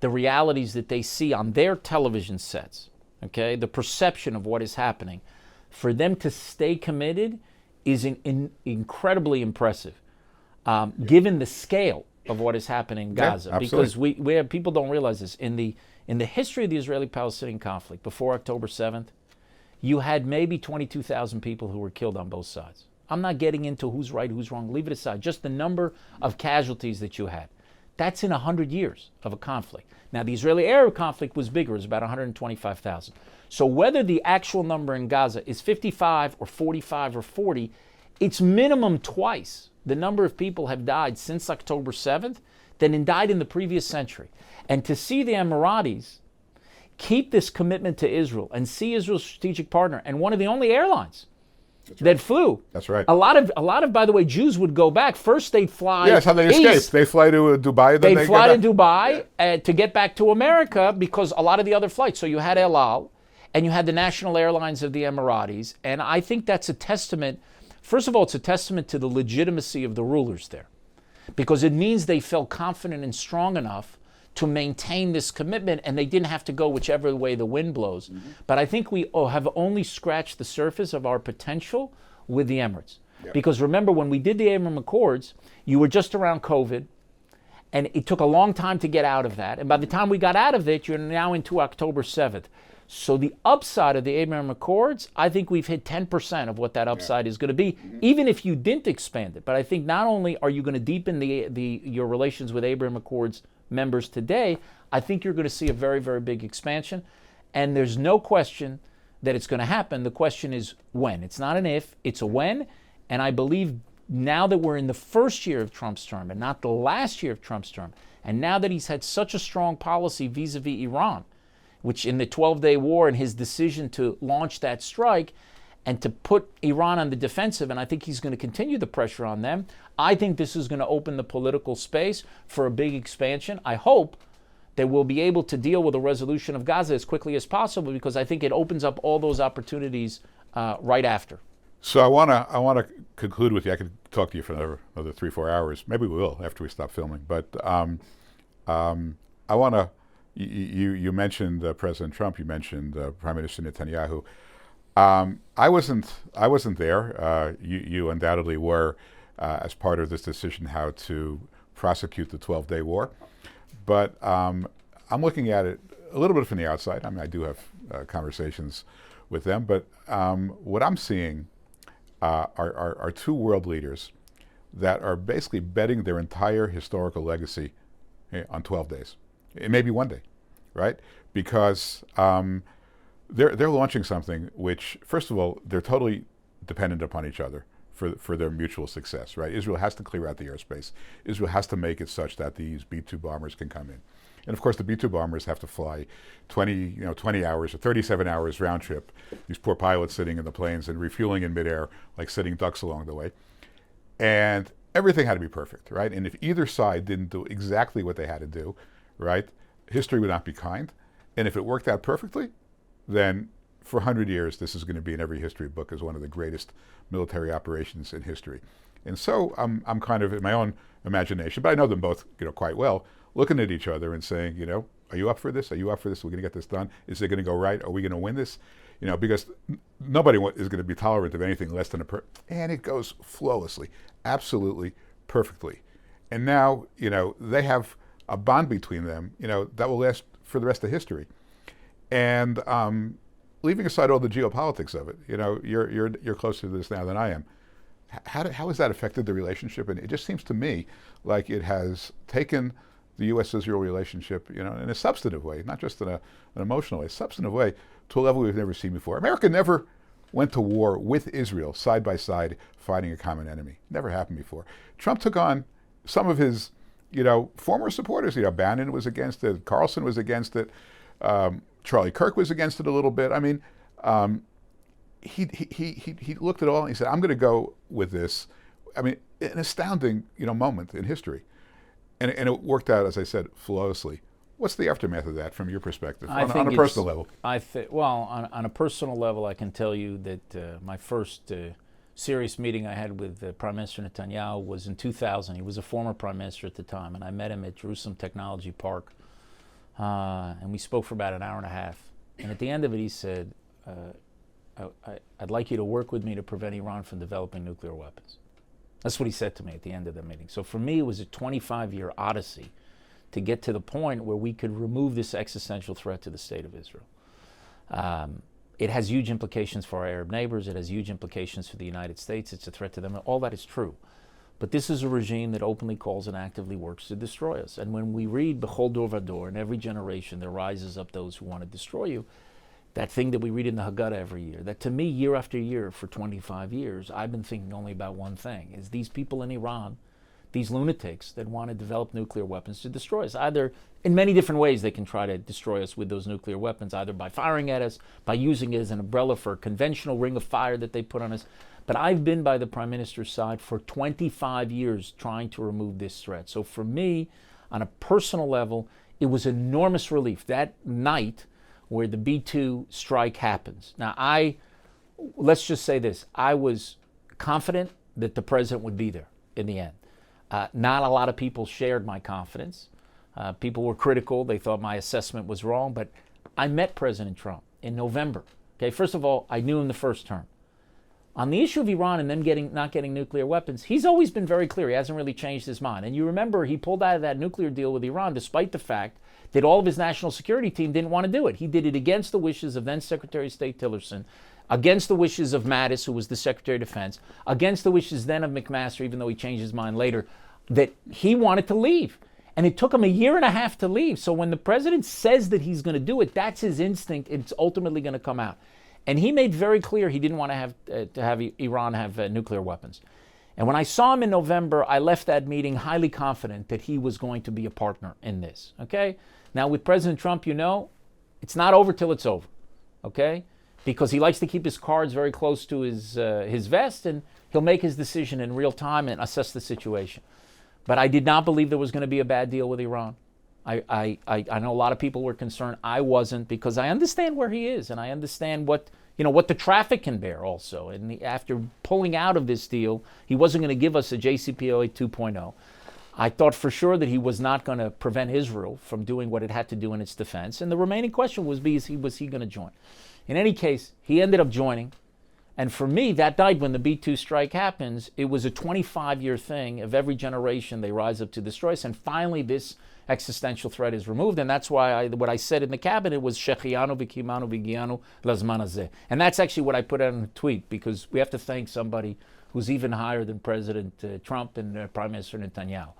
the realities that they see on their television sets, okay, the perception of what is happening, for them to stay committed is incredibly impressive, given the scale of what is happening in Gaza. Yeah, because we have, people don't realize this, in the history of the Israeli-Palestinian conflict before October 7th, you had maybe 22,000 people who were killed on both sides. I'm not getting into who's right, who's wrong. Leave it aside. Just the number of casualties that you had. That's in 100 years of a conflict. Now, the Israeli-Arab conflict was bigger. It was about 125,000. So whether the actual number in Gaza is 55 or 45 or 40, it's minimum twice the number of people have died since October 7th than died in the previous century. And to see the Emiratis keep this commitment to Israel and see Israel's strategic partner and one of the only airlines that flew. That's right. A lot of, by the way, Jews would go back. First, they'd fly. Yeah, that's how they escaped. They fly to Dubai. Then They'd fly to Dubai to get back to America because a lot of the other flights. So you had El Al, and you had the national airlines of the Emiratis, and I think that's a testament. First of all, it's a testament to the legitimacy of the rulers there, because it means they felt confident and strong enough to maintain this commitment, and they didn't have to go whichever way the wind blows. Mm-hmm. But I think we have only scratched the surface of our potential with the Emirates. Yep. Because remember, when we did the Abraham Accords, you were just around COVID, and it took a long time to get out of that. And by the time we got out of it, you're now into October 7th. So the upside of the Abraham Accords, I think we've hit 10% of what that upside is going to be, even if you didn't expand it. But I think not only are you going to deepen your relations with Abraham Accords members today, I think you're going to see a very, very big expansion. And there's no question that it's going to happen. The question is when. It's not an if, it's a when. And I believe now that we're in the first year of Trump's term and not the last year of Trump's term, and now that he's had such a strong policy vis-a-vis Iran, which in the 12-day war and his decision to launch that strike and to put Iran on the defensive, and I think he's going to continue the pressure on them, I think this is going to open the political space for a big expansion. I hope that we'll be able to deal with a resolution of Gaza as quickly as possible, because I think it opens up all those opportunities right after. So I want to conclude with you. I could talk to you for another 3-4 hours. Maybe we will after we stop filming. But I want to. You mentioned President Trump. You mentioned Prime Minister Netanyahu. I wasn't there. You undoubtedly were as part of this decision how to prosecute the 12-day war. But I'm looking at it a little bit from the outside. I mean, I do have conversations with them. But what I'm seeing are two world leaders that are basically betting their entire historical legacy on 12 days. It may be one day, right? Because they're launching something which, first of all, they're totally dependent upon each other for their mutual success, right? Israel has to clear out the airspace. Israel has to make it such that these B-2 bombers can come in. And of course, the B-2 bombers have to fly 20 hours or 37 hours round trip. These poor pilots sitting in the planes and refueling in midair like sitting ducks along the way. And everything had to be perfect, right? And if either side didn't do exactly what they had to do, right, history would not be kind. And if it worked out perfectly, then for 100 years, this is going to be in every history book as one of the greatest military operations in history. And so I'm kind of in my own imagination, but I know them both quite well, looking at each other and saying, are you up for this? Are you up for this? We're going to get this done. Is it going to go right? Are we going to win this? Because nobody is going to be tolerant of anything less than and it goes flawlessly, absolutely perfectly. And now, they have a bond between them, that will last for the rest of history. And leaving aside all the geopolitics of it, you're closer to this now than I am. How has that affected the relationship? And it just seems to me like it has taken the U.S.-Israel relationship, in a substantive way, not just in an emotional way, substantive way, to a level we've never seen before. America never went to war with Israel side by side, fighting a common enemy. Never happened before. Trump took on some of his former supporters, Bannon was against it, Carlson was against it, Charlie Kirk was against it a little bit. I mean, he looked at it all and he said, I'm going to go with this. I mean, an astounding, moment in history. And it worked out, as I said, flawlessly. What's the aftermath of that from your perspective, on a personal level? On a personal level, I can tell you that my first serious meeting I had with Prime Minister Netanyahu was in 2000. He was a former Prime Minister at the time, and I met him at Jerusalem Technology Park, and we spoke for about an hour and a half. And at the end of it, he said, I'd like you to work with me to prevent Iran from developing nuclear weapons. That's what he said to me at the end of the meeting. So for me, it was a 25-year odyssey to get to the point where we could remove this existential threat to the state of Israel. It has huge implications for our Arab neighbors. It has huge implications for the United States. It's a threat to them. All that is true. But this is a regime that openly calls and actively works to destroy us. And when we read B'chol Dor Vador, in every generation there rises up those who want to destroy you, that thing that we read in the Haggadah every year, that to me, year after year, for 25 years, I've been thinking only about one thing, is these people in Iran, these lunatics that want to develop nuclear weapons to destroy us. Either, in many different ways, they can try to destroy us with those nuclear weapons, either by firing at us, by using it as an umbrella for a conventional ring of fire that they put on us. But I've been by the Prime Minister's side for 25 years trying to remove this threat. So for me, on a personal level, it was enormous relief. That night where the B-2 strike happens. Now, let's just say this. I was confident that the president would be there in the end. Not a lot of people shared my confidence. People were critical. They thought my assessment was wrong. But I met President Trump in November. Okay, first of all, I knew him the first term. On the issue of Iran and them not getting nuclear weapons, he's always been very clear. He hasn't really changed his mind. And you remember he pulled out of that nuclear deal with Iran despite the fact that all of his national security team didn't want to do it. He did it against the wishes of then Secretary of State Tillerson, against the wishes of Mattis, who was the Secretary of Defense, against the wishes then of McMaster, even though he changed his mind later, that he wanted to leave. And it took him a year and a half to leave. So when the president says that he's going to do it, that's his instinct. It's ultimately going to come out. And he made very clear he didn't want to have Iran have nuclear weapons. And when I saw him in November, I left that meeting highly confident that he was going to be a partner in this. Okay? Now with President Trump, it's not over till it's over. Okay? Because he likes to keep his cards very close to his vest, and he'll make his decision in real time and assess the situation. But I did not believe there was going to be a bad deal with Iran. I know a lot of people were concerned. I wasn't, because I understand where he is, and I understand what the traffic can bear also. And after pulling out of this deal, he wasn't going to give us a JCPOA 2.0. I thought for sure that he was not going to prevent Israel from doing what it had to do in its defense. And the remaining question was he going to join? In any case, he ended up joining. And for me, that night when the B-2 strike happens, it was a 25-year thing of every generation they rise up to destroy us. And finally, this existential threat is removed. And that's why what I said in the cabinet was Shechianu v'kimanu v'gianu lazman hazeh. And that's actually what I put out in a tweet, because we have to thank somebody who's even higher than President Trump and Prime Minister Netanyahu.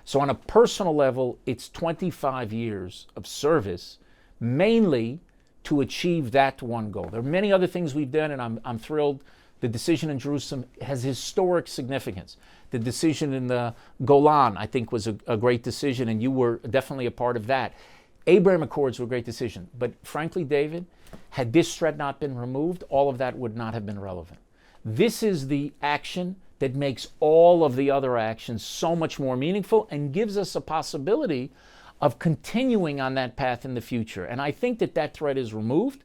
So on a personal level, it's 25 years of service, mainly to achieve that one goal. There are many other things we've done, and I'm thrilled. The decision in Jerusalem has historic significance. The decision in the Golan, I think, was a great decision, and you were definitely a part of that. Abraham Accords were a great decision. But frankly, David, had this threat not been removed, all of that would not have been relevant. This is the action that makes all of the other actions so much more meaningful and gives us a possibility of continuing on that path in the future. And I think that threat is removed.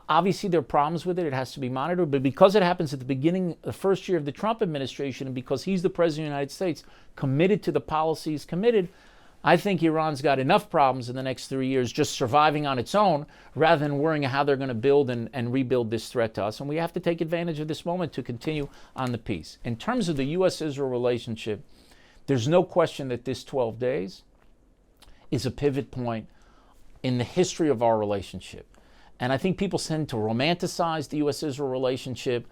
Obviously, there are problems with it. It has to be monitored. But because it happens at the beginning, the first year of the Trump administration, and because he's the president of the United States, committed to the policies committed, I think Iran's got enough problems in the next 3 years just surviving on its own, rather than worrying how they're going to build and rebuild this threat to us. And we have to take advantage of this moment to continue on the peace. In terms of the U.S.-Israel relationship, there's no question that this 12 days is a pivot point in the history of our relationship. And I think people tend to romanticize the U.S.-Israel relationship.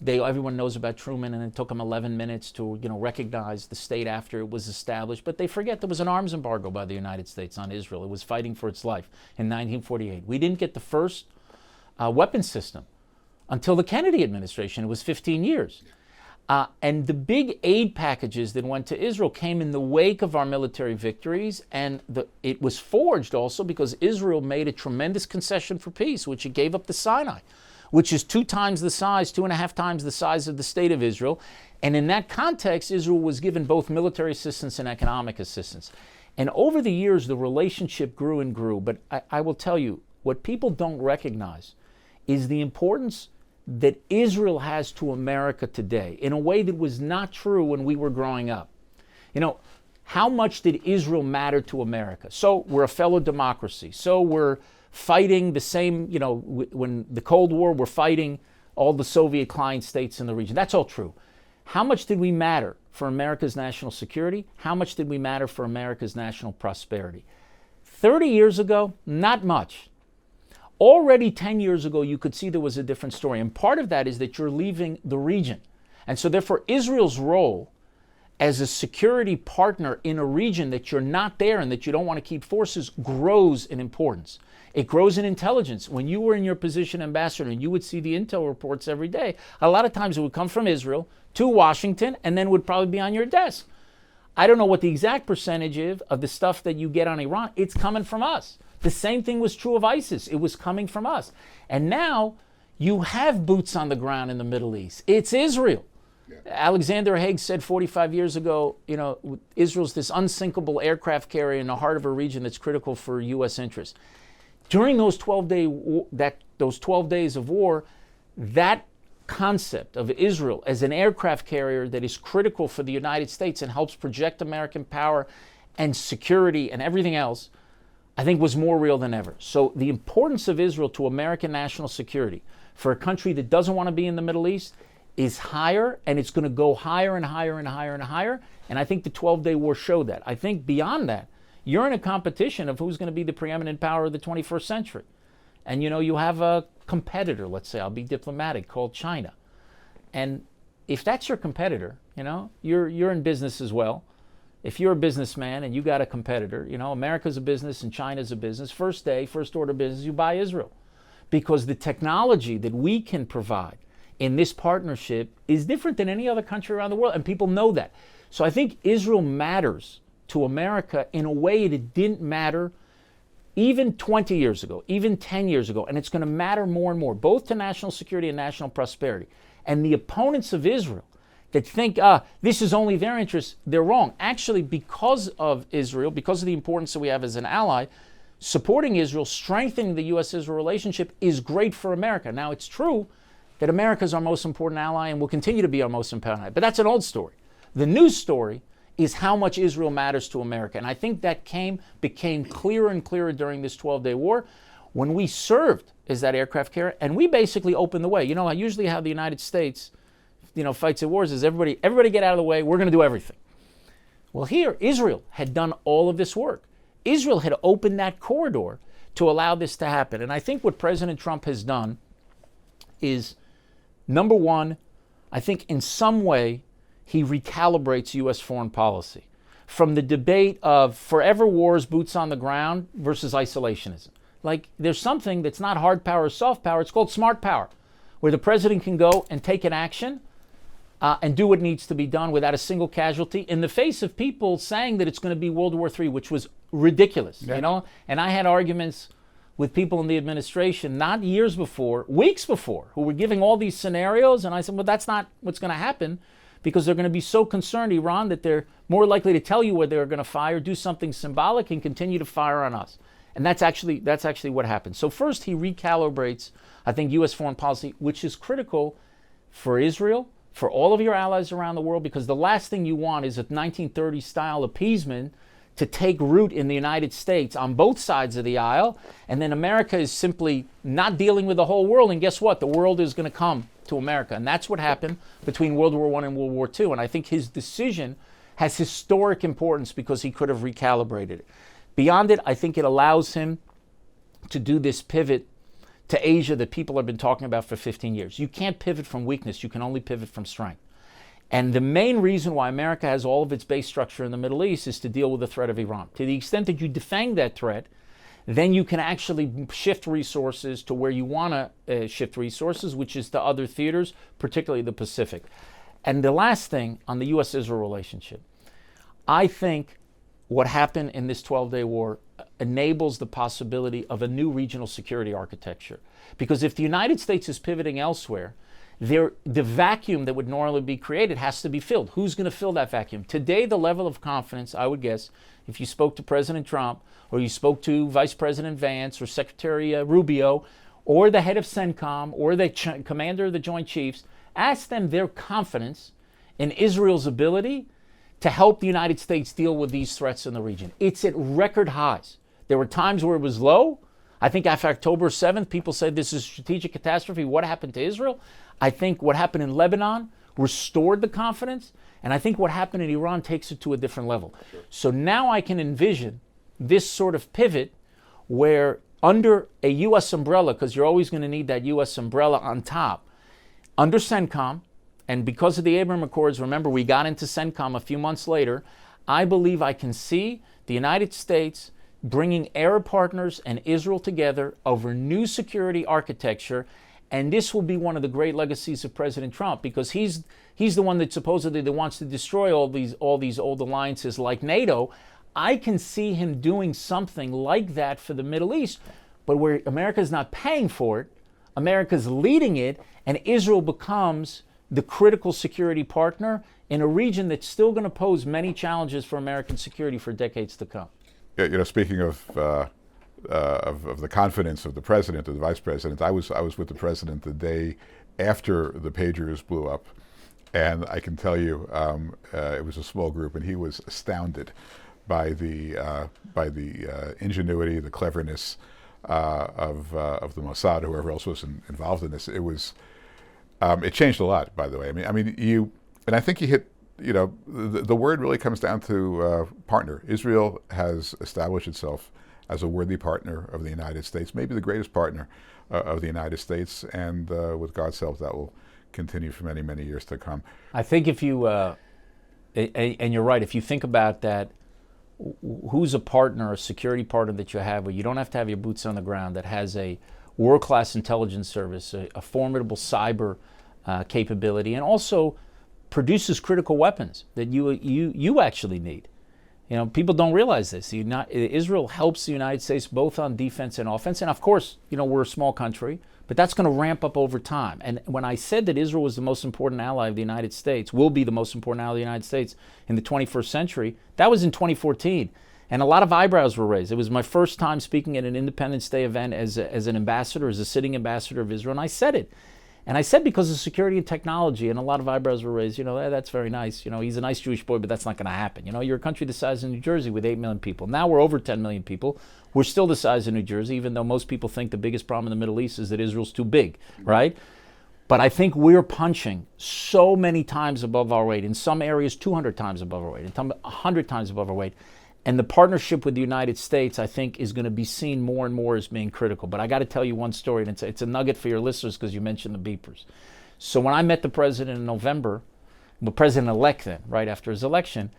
Everyone knows about Truman, and it took him 11 minutes to recognize the state after it was established. But they forget there was an arms embargo by the United States on Israel. It was fighting for its life in 1948. We didn't get the first weapons system until the Kennedy administration. It was 15 years. And the big aid packages that went to Israel came in the wake of our military victories, and it was forged also because Israel made a tremendous concession for peace, which it gave up the Sinai, which is 2.5 times the size of the state of Israel. And in that context, Israel was given both military assistance and economic assistance. And over the years, the relationship grew and grew. But I will tell you, what people don't recognize is the importance that Israel has to America today in a way that was not true when we were growing up. You know, how much did Israel matter to America? So we're a fellow democracy. So we're fighting the same, you know, when the Cold War, we're fighting all the Soviet client states in the region. That's all true. How much did we matter for America's national security? How much did we matter for America's national prosperity? 30 years ago, not much. Already 10 years ago, you could see there was a different story. And part of that is that you're leaving the region. And so therefore, Israel's role as a security partner in a region that you're not there and that you don't want to keep forces grows in importance. It grows in intelligence. When you were in your position, Ambassador, and you would see the intel reports every day, a lot of times it would come from Israel to Washington and then would probably be on your desk. I don't know what the exact percentage is of the stuff that you get on Iran. It's coming from us. The same thing was true of ISIS. It was coming from us. And now you have boots on the ground in the Middle East. It's Israel. Yeah. Alexander Haig said 45 years ago, you know, Israel's this unsinkable aircraft carrier in the heart of a region that's critical for U.S. interests. During those 12 days of war, that concept of Israel as an aircraft carrier that is critical for the United States and helps project American power and security and everything else, I think was more real than ever. So the importance of Israel to American national security for a country that doesn't want to be in the Middle East is higher, and it's going to go higher and higher and higher and higher. And I think the 12-day war showed that. I think beyond that, you're in a competition of who's going to be the preeminent power of the 21st century. And you know, you have a competitor, let's say, I'll be diplomatic, called China. And if that's your competitor, you know, you're in business as well. If you're a businessman and you got a competitor, you know, America's a business and China's a business, first order business, you buy Israel. Because the technology that we can provide in this partnership is different than any other country around the world, and people know that. So I think Israel matters to America in a way that it didn't matter even 20 years ago, even 10 years ago, and it's going to matter more and more, both to national security and national prosperity. And the opponents of Israel that think, this is only their interest, they're wrong. Actually, because of Israel, because of the importance that we have as an ally, supporting Israel, strengthening the U.S.-Israel relationship is great for America. Now, it's true that America is our most important ally and will continue to be our most important ally, but that's an old story. The new story is how much Israel matters to America. And I think that became clearer and clearer during this 12-day war when we served as that aircraft carrier, and we basically opened the way. You know, usually how the United States, you know, fights at wars is everybody get out of the way, we're going to do everything. Well, here, Israel had done all of this work. Israel had opened that corridor to allow this to happen. And I think what President Trump has done is, number one, I think in some way, he recalibrates U.S. foreign policy from the debate of forever wars, boots on the ground versus isolationism. Like, there's something that's not hard power or soft power, it's called smart power, where the president can go and take an action and do what needs to be done without a single casualty in the face of people saying that it's going to be World War III, which was ridiculous, you know? And I had arguments with people in the administration, not years before, weeks before, who were giving all these scenarios, and I said, well, that's not what's going to happen, because they're going to be so concerned, Iran, that they're more likely to tell you where they're going to fire, do something symbolic, and continue to fire on us. And that's actually what happened. So first, he recalibrates, I think, U.S. foreign policy, which is critical for Israel, for all of your allies around the world, because the last thing you want is a 1930s-style appeasement to take root in the United States on both sides of the aisle, and then America is simply not dealing with the whole world, and guess what? The world is going to come to America. And that's what happened between World War I and World War II. And I think his decision has historic importance because he could have recalibrated it. Beyond it, I think it allows him to do this pivot to Asia that people have been talking about for 15 years. You can't pivot from weakness. You can only pivot from strength. And the main reason why America has all of its base structure in the Middle East is to deal with the threat of Iran. To the extent that you defang that threat, then you can actually shift resources to where you want to shift resources, which is to other theaters, particularly the Pacific. And the last thing on the U.S.-Israel relationship, I think what happened in this 12-day war enables the possibility of a new regional security architecture. Because if the United States is pivoting elsewhere, the vacuum that would normally be created has to be filled. Who's going to fill that vacuum? Today, the level of confidence, I would guess, if you spoke to President Trump, or you spoke to Vice President Vance, or Secretary Rubio, or the head of CENTCOM, or the commander of the Joint Chiefs, ask them their confidence in Israel's ability to help the United States deal with these threats in the region. It's at record highs. There were times where it was low. I think after October 7th, people said this is a strategic catastrophe. What happened to Israel? I think what happened in Lebanon restored the confidence. And I think what happened in Iran takes it to a different level. Sure. So now I can envision this sort of pivot where under a U.S. umbrella, because you're always going to need that U.S. umbrella on top, under CENTCOM, and because of the Abraham Accords, remember we got into CENTCOM a few months later, I believe I can see the United States bringing Arab partners and Israel together over new security architecture, and this will be one of the great legacies of President Trump, because he's the one that supposedly that wants to destroy all these old alliances like NATO. I can see him doing something like that for the Middle East, but where America's not paying for it, America's leading it, and Israel becomes the critical security partner in a region that's still going to pose many challenges for American security for decades to come. Yeah, speaking of the confidence of the president or the vice president, I was with the president the day after the pagers blew up, and I can tell you it was a small group, and he was astounded by the ingenuity, the cleverness of the Mossad, whoever else was involved in this. It changed a lot, by the way. I mean, I think you hit. The word really comes down to partner. Israel has established itself as a worthy partner of the United States, maybe the greatest partner of the United States, and with God's help, that will continue for many, many years to come. I think if you, and you're right, if you think about that, who's a partner, a security partner that you have, where you don't have to have your boots on the ground, that has a world-class intelligence service, a formidable cyber capability, and also produces critical weapons that you actually need. People don't realize this. Israel helps the United States both on defense and offense, and of course, we're a small country, but that's going to ramp up over time. And when I said that Israel was the most important ally of the United States, will be the most important ally of the United States in the 21st century, that was in 2014. And a lot of eyebrows were raised. It was my first time speaking at an Independence Day event as an ambassador, as a sitting ambassador of Israel, and I said it. And I said because of security and technology, and a lot of eyebrows were raised, that's very nice. He's a nice Jewish boy, but that's not going to happen. You're a country the size of New Jersey with 8 million people. Now we're over 10 million people. We're still the size of New Jersey, even though most people think the biggest problem in the Middle East is that Israel's too big, right? But I think we're punching so many times above our weight. In some areas, 200 times above our weight. In some, 100 times above our weight. And the partnership with the United States, I think, is going to be seen more and more as being critical. But I got to tell you one story, and it's a nugget for your listeners because you mentioned the beepers. So when I met the president in November, the president-elect then, right after his election,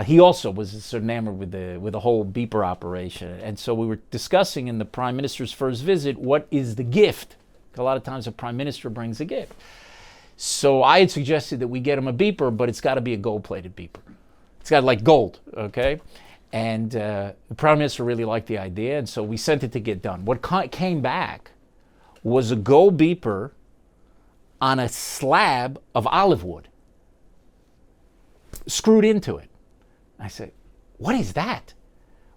he also was sort of enamored with the whole beeper operation. And so we were discussing in the prime minister's first visit, what is the gift? A lot of times a prime minister brings a gift. So I had suggested that we get him a beeper, but it's got to be a gold-plated beeper. It's got like gold, okay? And the prime minister really liked the idea, and so we sent it to get done. What came back was a gold beeper on a slab of olive wood screwed into it. I said, what is that?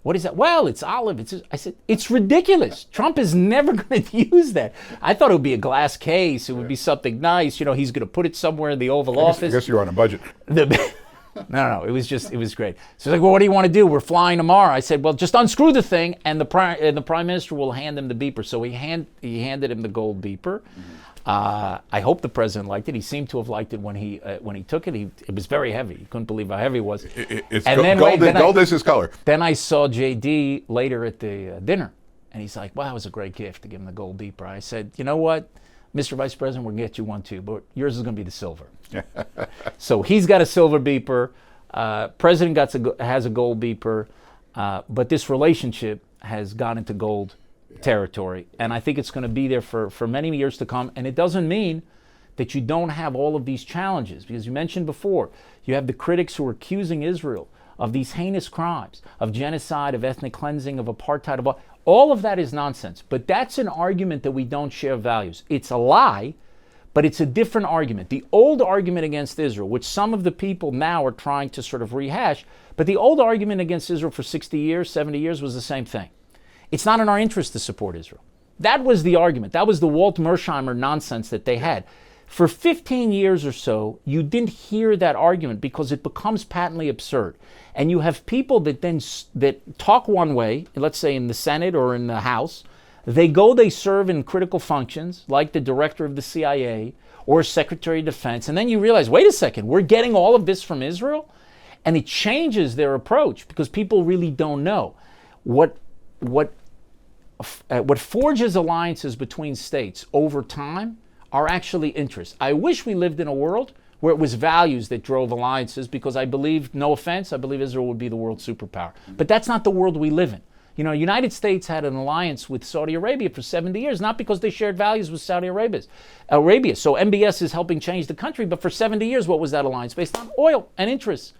What is that? Well, it's olive. I said, it's ridiculous. Trump is never going to use that. I thought it would be a glass case. It would be something nice. He's going to put it somewhere in the Oval Office. I guess you're on a budget. No, it was great. So he's like, well, what do you want to do? We're flying tomorrow. I said, well, just unscrew the thing, and the prime minister will hand him the beeper. So he handed him the gold beeper. I hope the president liked it. He seemed to have liked it when he took it. It was very heavy. He couldn't believe how heavy it was. Gold is his color. Then I saw JD later at the dinner, and he's like, wow, that was a great gift to give him the gold beeper. I said, you know what, Mr. Vice President, we'll get you one too, but yours is going to be the silver. So he's got a silver beeper. President has a gold beeper, but this relationship has gone into gold territory, and I think it's going to be there for many years to come. And it doesn't mean that you don't have all of these challenges. Because you mentioned before, you have the critics who are accusing Israel of these heinous crimes, of genocide, of ethnic cleansing, of apartheid, all of that is nonsense. But that's an argument that we don't share values. It's a lie, but it's a different argument. The old argument against Israel, which some of the people now are trying to sort of rehash, but the old argument against Israel for 60 years, 70 years was the same thing. It's not in our interest to support Israel. That was the argument. That was the Walt Mersheimer nonsense that they had. For 15 years or so, you didn't hear that argument because it becomes patently absurd. And you have people that talk one way, let's say in the Senate or in the House. They serve in critical functions, like the director of the CIA or Secretary of Defense. And then you realize, wait a second, we're getting all of this from Israel? And it changes their approach because people really don't know. What forges alliances between states over time are actually interests. I wish we lived in a world where it was values that drove alliances, because I believe, no offense, I believe Israel would be the world superpower. But that's not the world we live in. You know, United States had an alliance with Saudi Arabia for 70 years, not because they shared values with Saudi Arabia. So MBS is helping change the country, but for 70 years, what was that alliance? Based on oil and interests.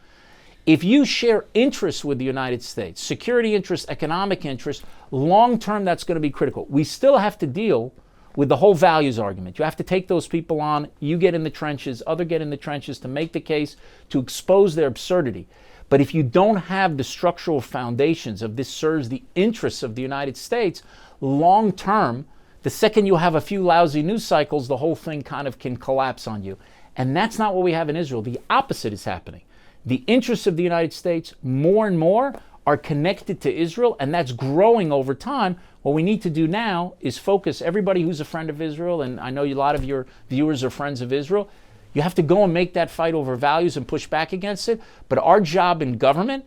If you share interests with the United States, security interests, economic interests, long term that's going to be critical. We still have to deal with the whole values argument. You have to take those people on, you get in the trenches, others get in the trenches to make the case, to expose their absurdity. But if you don't have the structural foundations of this serves the interests of the United States, long term, the second you have a few lousy news cycles, the whole thing kind of can collapse on you. And that's not what we have in Israel. The opposite is happening. The interests of the United States, more and more, are connected to Israel, and that's growing over time. What we need to do now is focus everybody who's a friend of Israel, and I know a lot of your viewers are friends of Israel. You have to go and make that fight over values and push back against it. But our job in government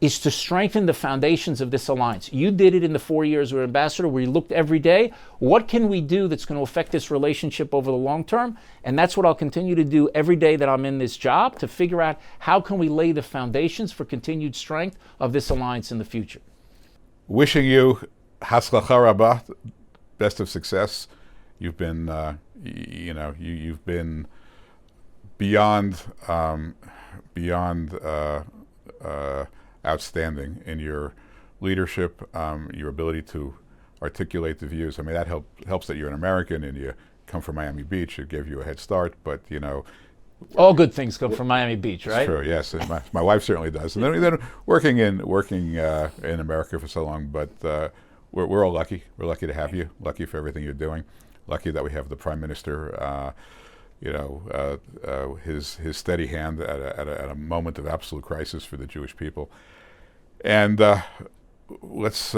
is to strengthen the foundations of this alliance. You did it in the 4 years we were ambassador, where you looked every day, what can we do that's going to affect this relationship over the long term? And that's what I'll continue to do every day that I'm in this job, to figure out how can we lay the foundations for continued strength of this alliance in the future. Wishing you Hatzlacha Rabbah, best of success. You've been, you've been beyond outstanding in your leadership, your ability to articulate the views. I mean, that helps that you're an American and you come from Miami Beach. It gave you a head start, but all good things come from Miami Beach, right? True, yes. And my wife certainly does. And then working in America for so long, but we're all lucky. We're lucky to have you. Lucky for everything you're doing. Lucky that we have the Prime Minister. His steady hand at a moment of absolute crisis for the Jewish people. And let's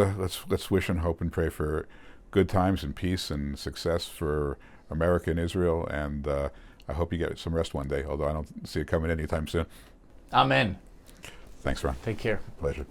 wish and hope and pray for good times and peace and success for America and Israel. And I hope you get some rest one day, although I don't see it coming anytime soon. Amen. Thanks, Ron. Take care. Pleasure.